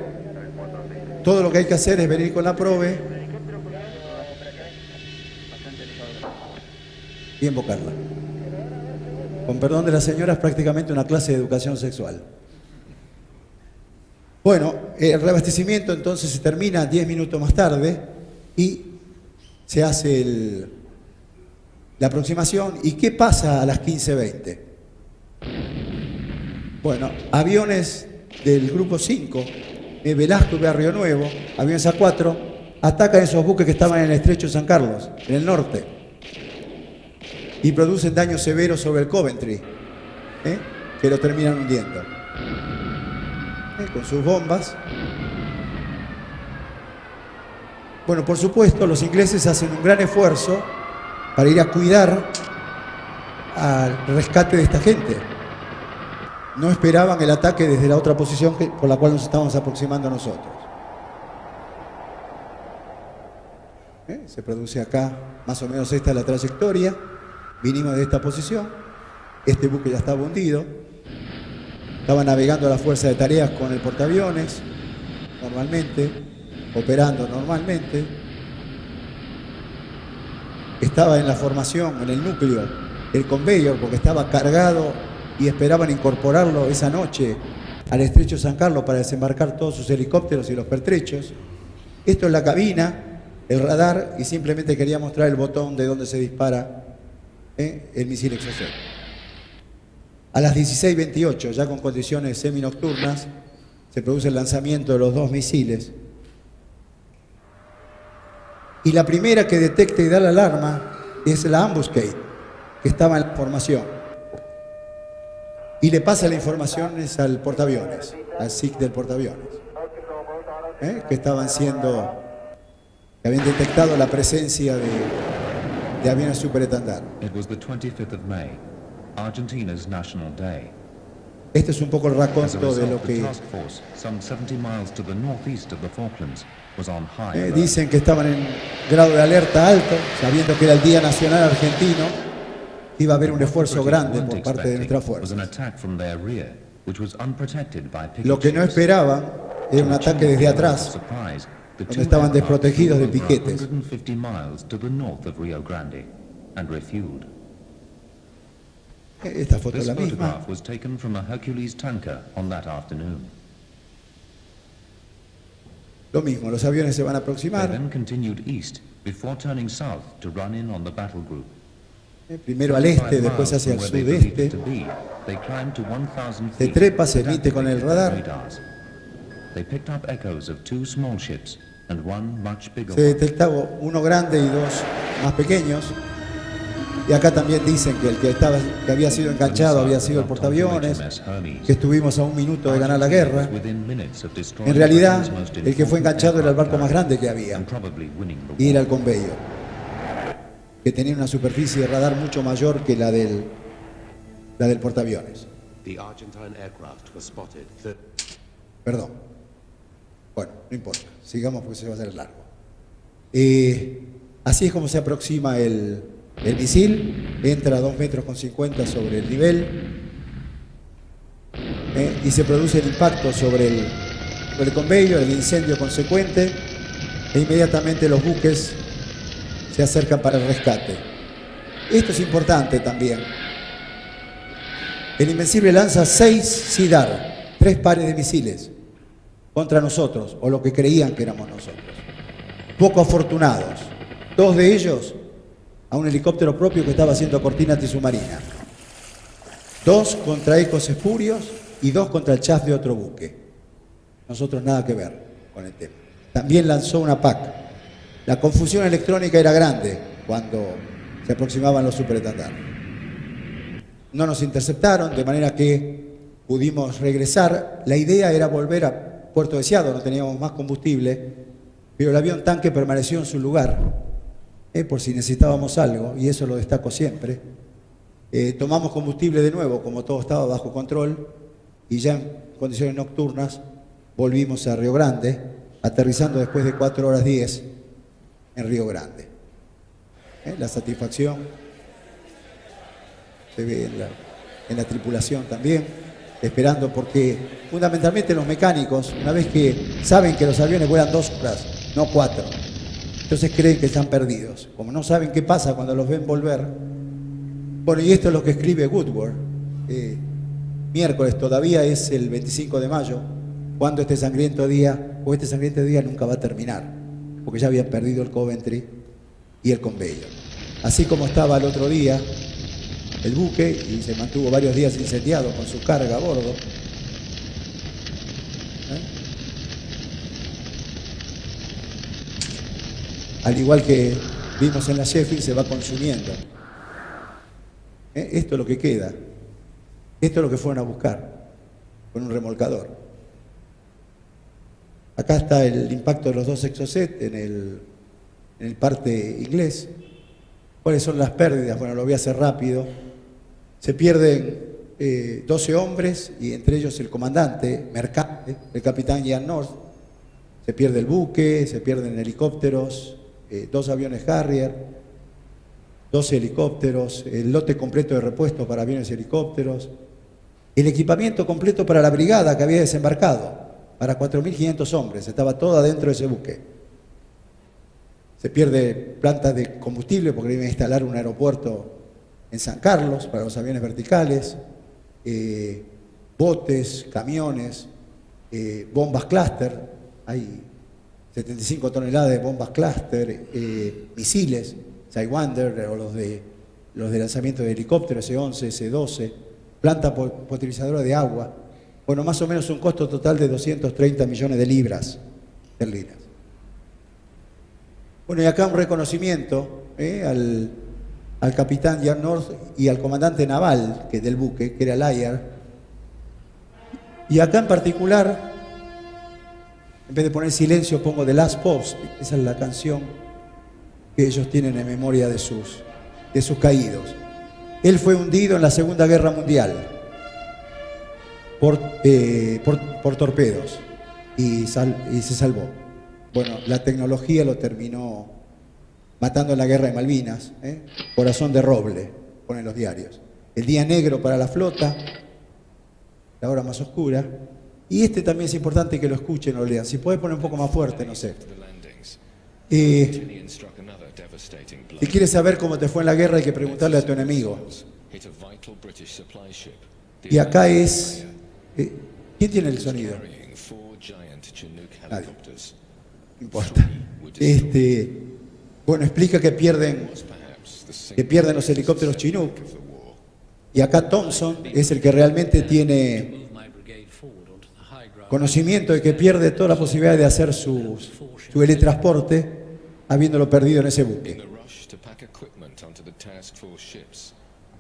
Todo lo que hay que hacer es venir con la probe y invocarla. Con perdón de las señoras, prácticamente una clase de educación sexual. Bueno, el reabastecimiento entonces se termina 10 minutos más tarde y se hace la aproximación. ¿Y qué pasa a las 15:20? Bueno, aviones del grupo 5, Velasco y Barrio Nuevo, aviones A4, atacan esos buques que estaban en el Estrecho de San Carlos, en el norte, y producen daños severos sobre el Coventry, que lo terminan hundiendo. Con sus bombas. Bueno, por supuesto, los ingleses hacen un gran esfuerzo para ir a cuidar al rescate de esta gente. No esperaban el ataque desde la otra posición por la cual nos estábamos aproximando nosotros. Se produce acá, más o menos esta es la trayectoria. Vinimos de esta posición. Este buque ya estaba hundido. Estaba navegando la Fuerza de Tareas con el portaaviones, normalmente, operando normalmente. Estaba en la formación, en el núcleo, el conveyor, porque estaba cargado y esperaban incorporarlo esa noche al Estrecho de San Carlos para desembarcar todos sus helicópteros y los pertrechos. Esto es la cabina, el radar, y simplemente quería mostrar el botón de donde se dispara el misil Exocet. A las 16:28, ya con condiciones seminocturnas, se produce el lanzamiento de los 2 misiles. Y la primera que detecta y da la alarma es la Ambuscade, que estaba en la formación. Y le pasa la información al portaaviones, al SIC del portaaviones, que habían detectado la presencia de aviones superestandarte. It was the 25th of May, Argentina's National Day. Este es un poco el As a raconto de result, lo the que task force, some 70 miles to the northeast of the Falklands, was on high alert. dicen que estaban en grado de alerta alto, sabiendo que era el Día Nacional Argentino, iba a haber un esfuerzo grande por parte de nuestras was an fuerzas. attack from their rear, which was unprotected by picket Lo que no shields. esperaban era un ataque desde atrás, Surprise, the donde two estaban aircraft desprotegidos de flew over piquetes. 150 miles to the north of Rio Grande and refueled. Esta foto es This la misma. photograph was taken from a Hercules tanker on that afternoon. Lo mismo, los aviones se van a They aproximar. then continued east before turning south to run in on the battle group. Primero al este, después hacia el sudeste. They climbed to 1,000 Se feet trepa, se emite con el radar. radars. They picked up echoes of 2 small ships and one much bigger Se one. detectaba uno grande y 2 más pequeños. Y acá también dicen que el que había sido enganchado había sido el portaaviones, que estuvimos a 1 minuto de ganar la guerra. En realidad, el que fue enganchado era el barco más grande que había, y era el Conveyor, que tenía una superficie de radar mucho mayor que la del portaaviones. Perdón. Bueno, no importa. Sigamos porque se va a hacer largo. Así es como se aproxima el misil. Entra a 2,50 metros sobre el nivel. Y se produce el impacto sobre el Conveyor, el incendio consecuente. E inmediatamente los buques se acercan para el rescate. Esto es importante también. El Invencible lanza 6 SIDAR, 3 pares de misiles, contra nosotros, o lo que creían que éramos nosotros. Poco afortunados. 2 de ellos a un helicóptero propio que estaba haciendo cortina antisubmarina. 2 contra ecos espurios y 2 contra el chaff de otro buque. Nosotros nada que ver con el tema. También lanzó una PAC. La confusión electrónica era grande cuando se aproximaban los superestandartes. No nos interceptaron, de manera que pudimos regresar. La idea era volver a Puerto Deseado, no teníamos más combustible, pero el avión tanque permaneció en su lugar, por si necesitábamos algo, y eso lo destaco siempre. Tomamos combustible de nuevo, como todo estaba bajo control, y ya en condiciones nocturnas volvimos a Río Grande, aterrizando después de 4 horas 10 en Río Grande. La satisfacción se ve en la tripulación también, esperando, porque fundamentalmente los mecánicos, una vez que saben que los aviones vuelan 2 horas, no 4, entonces creen que están perdidos. Como no saben qué pasa cuando los ven volver. Bueno, y esto es lo que escribe Woodward. Miércoles, todavía es el 25 de mayo, cuando este sangriento día nunca va a terminar, porque ya habían perdido el Coventry y el Conveyor. Así como estaba el otro día el buque, y se mantuvo varios días incendiado con su carga a bordo. Al igual que vimos en la Sheffield, se va consumiendo. Esto es lo que queda. Esto es lo que fueron a buscar con un remolcador. Acá está el impacto de los 2 Exocet en el parte inglés. ¿Cuáles son las pérdidas? Bueno, lo voy a hacer rápido. Se pierden 12 hombres, y entre ellos el comandante mercante, el capitán Ian North. Se pierde el buque, se pierden helicópteros, 2 aviones Harrier, 12 helicópteros, el lote completo de repuestos para aviones y helicópteros, el equipamiento completo para la brigada que había desembarcado, para 4.500 hombres, estaba todo adentro de ese buque. Se pierde planta de combustible porque iban a instalar un aeropuerto en San Carlos para los aviones verticales, botes, camiones, bombas clúster. Hay 75 toneladas de bombas cluster, misiles, Sidewinder o los de lanzamiento de helicópteros, S-11, S-12, planta potabilizadora de agua. Bueno, más o menos un costo total de 230 millones de libras esterlinas. Bueno, y acá un reconocimiento al capitán Jan North y al comandante naval del buque, que era Layer. Y acá en particular, en vez de poner silencio, pongo The Last Post. Esa es la canción que ellos tienen en memoria de sus caídos. Él fue hundido en la Segunda Guerra Mundial por torpedos y se salvó. Bueno, la tecnología lo terminó matando en la Guerra de Malvinas. Corazón de roble, ponen los diarios. El día negro para la flota, la hora más oscura. Y este también es importante que lo escuchen o lo lean. Si puedes poner un poco más fuerte, no sé. Si quieres saber cómo te fue en la guerra, hay que preguntarle a tu enemigo. Y acá es... ¿quién tiene el sonido? Nadie. No importa. Bueno, explica que pierden los helicópteros Chinook. Y acá Thompson es el que realmente tiene conocimiento de que pierde toda la posibilidad de hacer su teletransporte, habiéndolo perdido en ese buque.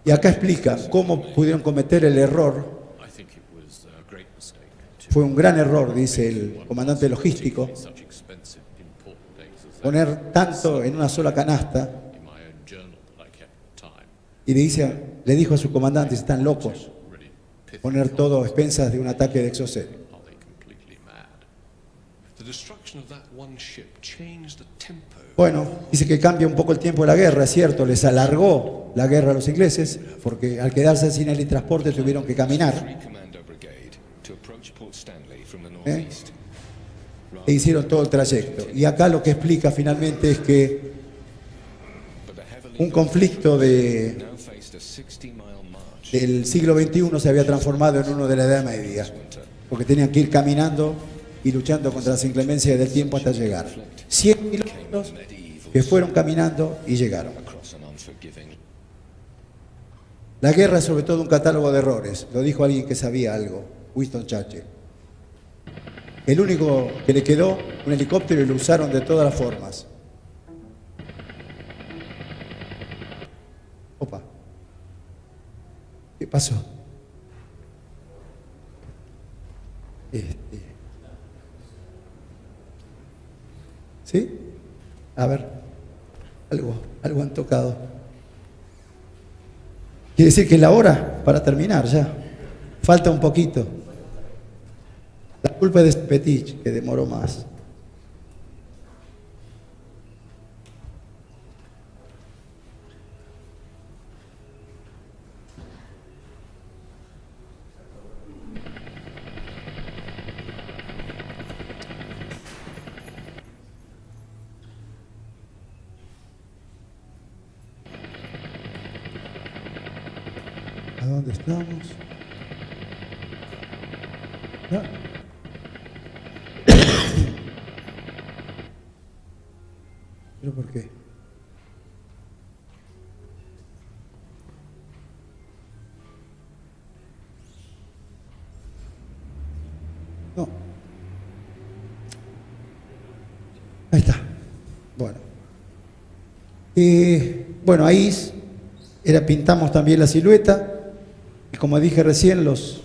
Y acá explica cómo pudieron cometer el error. Fue un gran error, dice el comandante logístico, poner tanto en una sola canasta. Y le dijo a su comandante, están locos, poner todo a expensas de un ataque de Exocet. Bueno, dice que cambia un poco el tiempo de la guerra, es cierto, les alargó la guerra a los ingleses, porque al quedarse sin el transporte tuvieron que caminar. E hicieron todo el trayecto. Y acá lo que explica finalmente es que un conflicto del siglo XXI se había transformado en uno de la Edad Media, porque tenían que ir caminando y luchando contra las inclemencias del tiempo hasta llegar. 100 kilómetros que fueron caminando y llegaron. La guerra es sobre todo un catálogo de errores, lo dijo alguien que sabía algo, Winston Churchill. El único que le quedó, un helicóptero, y lo usaron de todas las formas. Opa. ¿Qué pasó? ¿Sí? A ver, algo han tocado. Quiere decir que es la hora para terminar ya. Falta un poquito. La culpa es de Petich, que demoró más. ¿A dónde estamos? ¿No? ¿Pero por qué? No. Ahí está. Bueno. Bueno, ahí pintamos también la silueta. Y como dije recién, los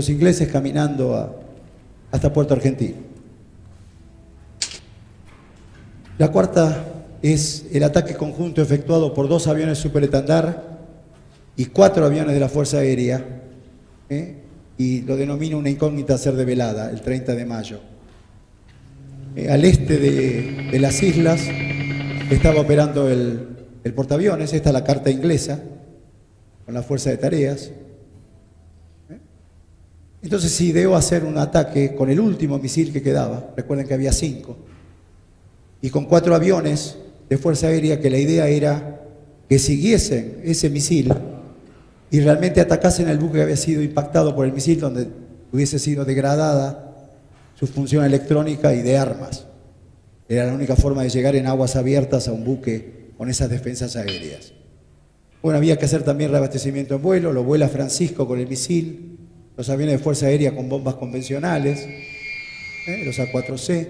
ingleses caminando hasta Puerto Argentino. La cuarta es el ataque conjunto efectuado por 2 aviones superestandar y 4 aviones de la Fuerza Aérea, y lo denomino una incógnita a ser develada, el 30 de mayo. Al este de las islas estaba operando el portaaviones, esta es la carta inglesa, con la Fuerza de Tareas. Entonces se ideó hacer un ataque con el último misil que quedaba, recuerden que había 5, y con 4 aviones de Fuerza Aérea, que la idea era que siguiesen ese misil y realmente atacasen el buque que había sido impactado por el misil, donde hubiese sido degradada su función electrónica y de armas. Era la única forma de llegar en aguas abiertas a un buque con esas defensas aéreas. Bueno, había que hacer también reabastecimiento en vuelo, lo vuela Francisco con el misil, los aviones de Fuerza Aérea con bombas convencionales, los A4C.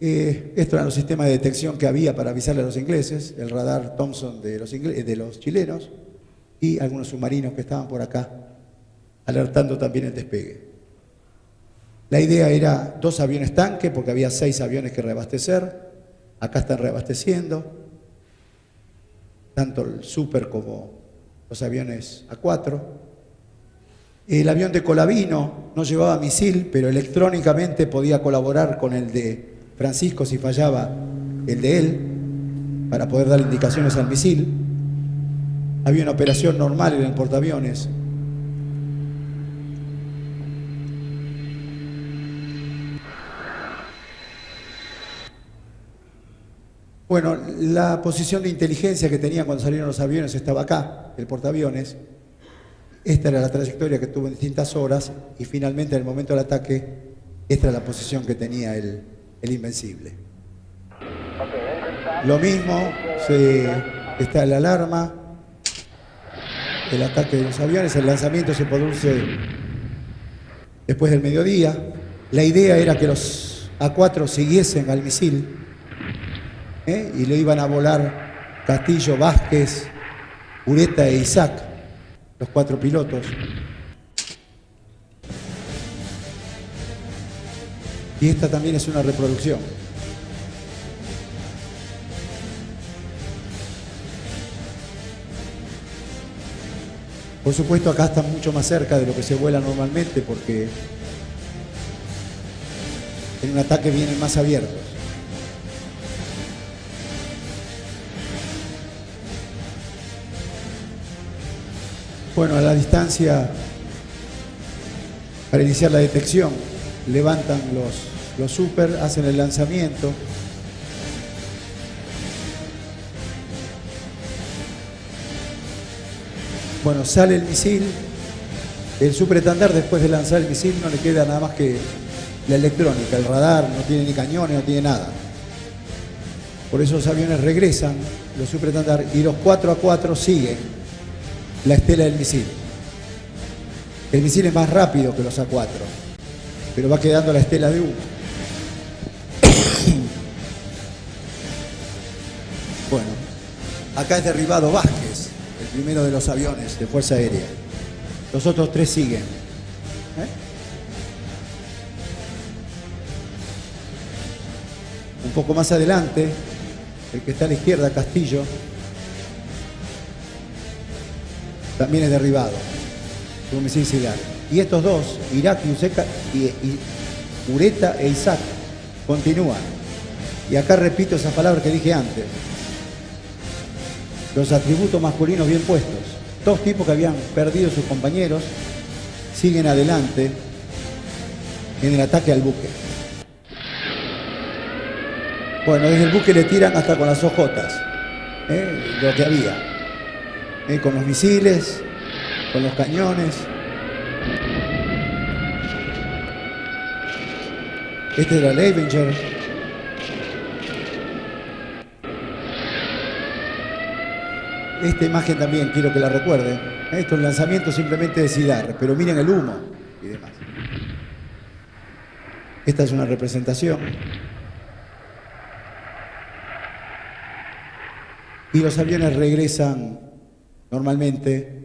Estos eran los sistemas de detección que había para avisarle a los ingleses, el radar Thompson de los chilenos y algunos submarinos que estaban por acá, alertando también el despegue. La idea era 2 aviones tanque, porque había 6 aviones que reabastecer. Acá están reabasteciendo, tanto el Super como los aviones A4. El avión de Colavino no llevaba misil, pero electrónicamente podía colaborar con el de Francisco si fallaba el de él, para poder dar indicaciones al misil. Había una operación normal en el portaaviones. Bueno, la posición de inteligencia que tenían cuando salieron los aviones estaba acá, el portaaviones. Esta era la trayectoria que tuvo en distintas horas y finalmente en el momento del ataque, esta era la posición que tenía el Invencible. Lo mismo, está la alarma, el ataque de los aviones, el lanzamiento se produce después del mediodía. La idea era que los A4 siguiesen al misil, y lo iban a volar Castillo, Vázquez, Ureta e Isaac, los 4 pilotos. Y esta también es una reproducción. Por supuesto, acá están mucho más cerca de lo que se vuela normalmente porque en un ataque vienen más abiertos. Bueno, a la distancia, para iniciar la detección, levantan los super, hacen el lanzamiento. Bueno, sale el misil. El superestandar, después de lanzar el misil, no le queda nada más que la electrónica. El radar no tiene ni cañones, no tiene nada. Por eso los aviones regresan, los superestandar, y los 4 A4 siguen la estela del misil. El misil es más rápido que los A4, pero va quedando la estela de humo. Bueno, acá es derribado Vázquez, el primero de los aviones de Fuerza Aérea. Los otros 3 siguen. Un poco más adelante, el que está a la izquierda, Castillo, también es derribado por un misil Sidar. Y estos 2, Irak y Ureta e Isaac, continúan. Y acá repito esas palabras que dije antes. Los atributos masculinos bien puestos. 2 tipos que habían perdido sus compañeros siguen adelante en el ataque al buque. Bueno, desde el buque le tiran hasta con las ojotas, lo que había. Con los misiles, con los cañones. Este era el Avenger. Esta imagen también quiero que la recuerden. Esto es un lanzamiento simplemente de Sidar, pero miren el humo y demás. Esta es una representación. Y los aviones regresan normalmente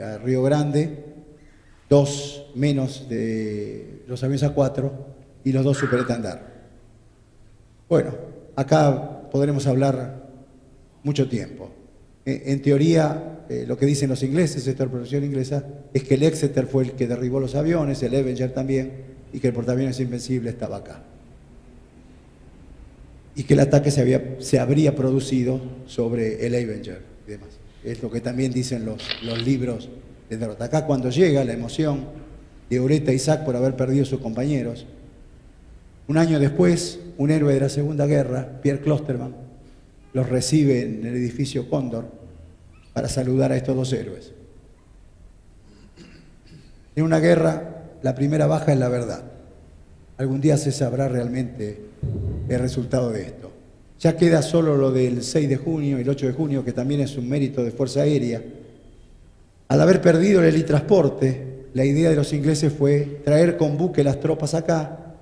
a Río Grande, 2 menos de los aviones A4 y los 2 superestandar. Bueno, acá podremos hablar mucho tiempo. En teoría, lo que dicen los ingleses, esta producción inglesa, es que el Exeter fue el que derribó los aviones, el Avenger también, y que el portaaviones Invencible estaba acá. Y que el ataque se habría producido sobre el Avenger y demás. Es lo que también dicen los libros de derrota. Acá cuando llega la emoción de Ureta e Isaac por haber perdido sus compañeros, un año después, un héroe de la Segunda Guerra, Pierre Klosterman, los recibe en el edificio Cóndor para saludar a estos 2 héroes. En una guerra, la primera baja es la verdad. Algún día se sabrá realmente el resultado de esto. Ya queda solo lo del 6 de junio y el 8 de junio, que también es un mérito de Fuerza Aérea. Al haber perdido el helitransporte, la idea de los ingleses fue traer con buque las tropas acá,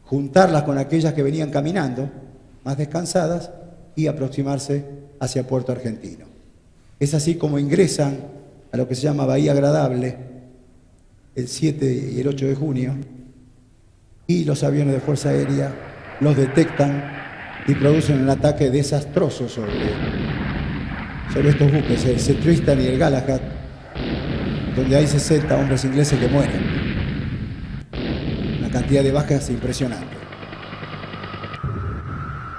juntarlas con aquellas que venían caminando, más descansadas, y aproximarse hacia Puerto Argentino. Es así como ingresan a lo que se llama Bahía Agradable el 7 y el 8 de junio, y los aviones de Fuerza Aérea los detectan y producen un ataque desastroso sobre estos buques, el Tristan y el Galahad, donde hay 60 hombres ingleses que mueren. Una cantidad de bajas impresionante.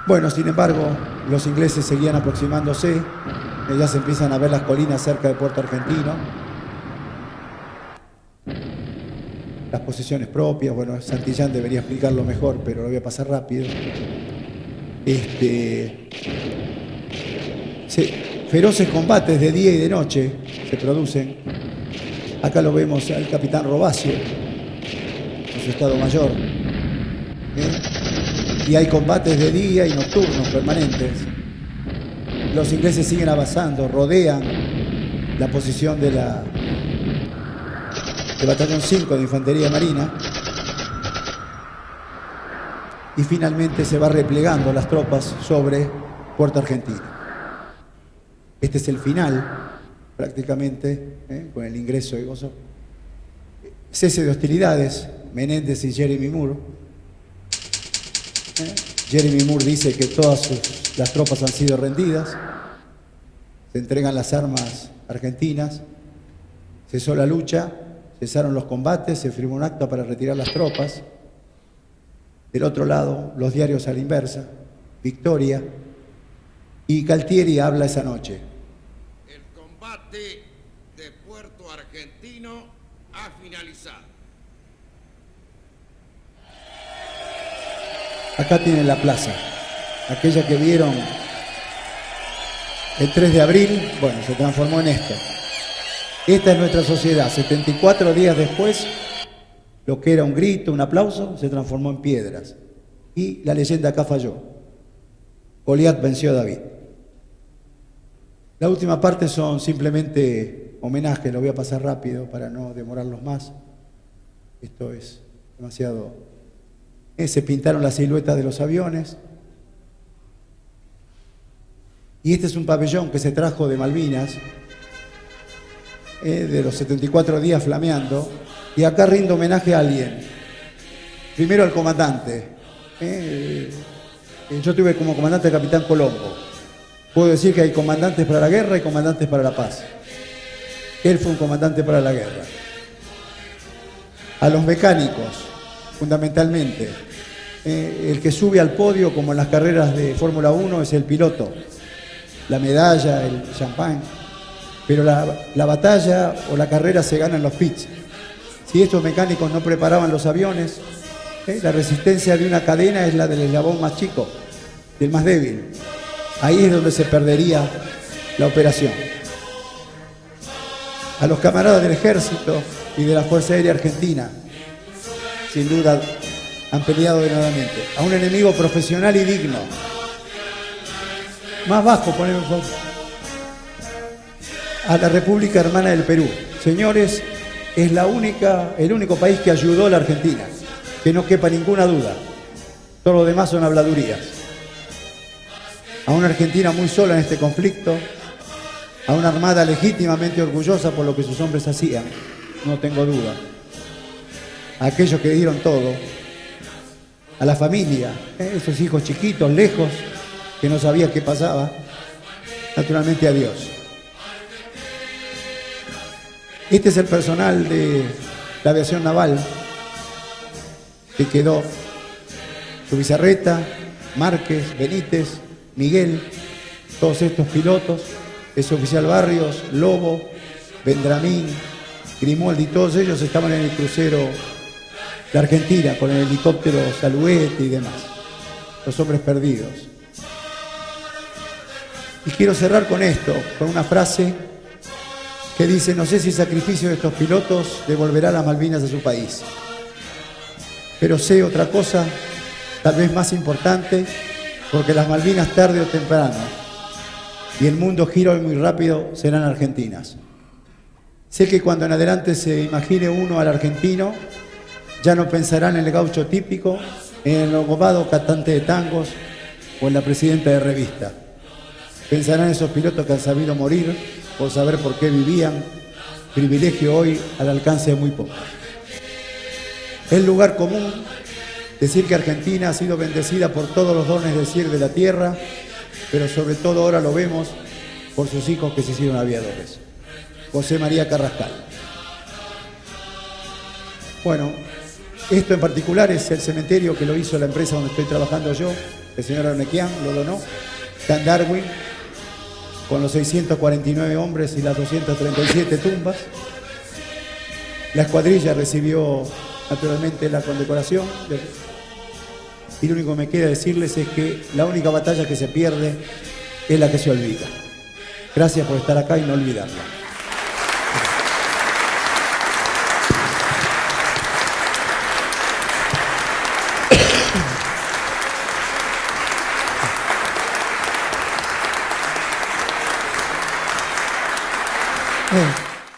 Bueno, sin embargo, los ingleses seguían aproximándose, ya se empiezan a ver las colinas cerca de Puerto Argentino, las posiciones propias. Bueno, Santillán debería explicarlo mejor, pero lo voy a pasar rápido. Feroces combates de día y de noche se producen. Acá lo vemos al capitán Robacio, en su estado mayor. Y hay combates de día y nocturnos permanentes. Los ingleses siguen avanzando, rodean la posición del batallón 5 de Infantería Marina, y finalmente se va replegando las tropas sobre Puerto Argentino. Este es el final, prácticamente, con el ingreso de Gozo. Cese de hostilidades, Menéndez y Jeremy Moore. Jeremy Moore dice que todas las tropas han sido rendidas, se entregan las armas argentinas, cesó la lucha, cesaron los combates, se firmó un acta para retirar las tropas. Del otro lado, los diarios a la inversa, Victoria, y Galtieri habla esa noche. El combate de Puerto Argentino ha finalizado. Acá tienen la plaza, aquella que vieron el 3 de abril, bueno, se transformó en esto. Esta es nuestra sociedad. 74 días después, lo que era un grito, un aplauso, se transformó en piedras. Y la leyenda acá falló. Goliat venció a David. La última parte son simplemente homenajes, lo voy a pasar rápido para no demorarlos más. Esto es demasiado. Se pintaron las siluetas de los aviones. Y este es un pabellón que se trajo de Malvinas, de los 74 días flameando. Y acá rindo homenaje a alguien. Primero al comandante. Yo tuve como comandante al capitán Colombo. Puedo decir que hay comandantes para la guerra y comandantes para la paz. Él fue un comandante para la guerra. A los mecánicos, fundamentalmente. El que sube al podio, como en las carreras de Fórmula 1, es el piloto. La medalla, el champán. Pero la batalla o la carrera se gana en los pits. Si estos mecánicos no preparaban los aviones, la resistencia de una cadena es la del eslabón más chico, del más débil. Ahí es donde se perdería la operación. A los camaradas del Ejército y de la Fuerza Aérea Argentina, sin duda, han peleado denodamente. A un enemigo profesional y digno. Más bajo, poneme un poco. A la República Hermana del Perú. Señores, es el único país que ayudó a la Argentina, que no quepa ninguna duda. Todo lo demás son habladurías. A una Argentina muy sola en este conflicto, a una armada legítimamente orgullosa por lo que sus hombres hacían, no tengo duda. A aquellos que dieron todo, a la familia, esos hijos chiquitos, lejos, que no sabía qué pasaba, naturalmente a Dios. Este es el personal de la aviación naval que quedó: Zubizarreta, Márquez, Benítez, Miguel, todos estos pilotos, ese oficial Barrios, Lobo, Vendramín, Grimaldi, todos ellos estaban en el crucero de Argentina con el helicóptero Saluete y demás, los hombres perdidos. Y quiero cerrar con esto, con una frase que dice: no sé si el sacrificio de estos pilotos devolverá las Malvinas a su país, pero sé otra cosa, tal vez más importante, porque las Malvinas tarde o temprano, y el mundo gira hoy muy rápido, serán argentinas. Sé que cuando en adelante se imagine uno al argentino, ya no pensarán en el gaucho típico, en el engomado cantante de tangos o en la presidenta de revista. Pensarán en esos pilotos que han sabido morir por saber por qué vivían, privilegio hoy al alcance de muy pocos. Es lugar común decir que Argentina ha sido bendecida por todos los dones del cielo y de la tierra, pero sobre todo ahora lo vemos por sus hijos que se hicieron aviadores. José María Carrascal. Bueno, esto en particular es el cementerio que lo hizo la empresa donde estoy trabajando yo, el señor Arnequian lo donó, está en Darwin, con los 649 hombres y las 237 tumbas. La escuadrilla recibió naturalmente la condecoración. Y lo único que me queda decirles es que la única batalla que se pierde es la que se olvida. Gracias por estar acá y no olvidarla. Bien.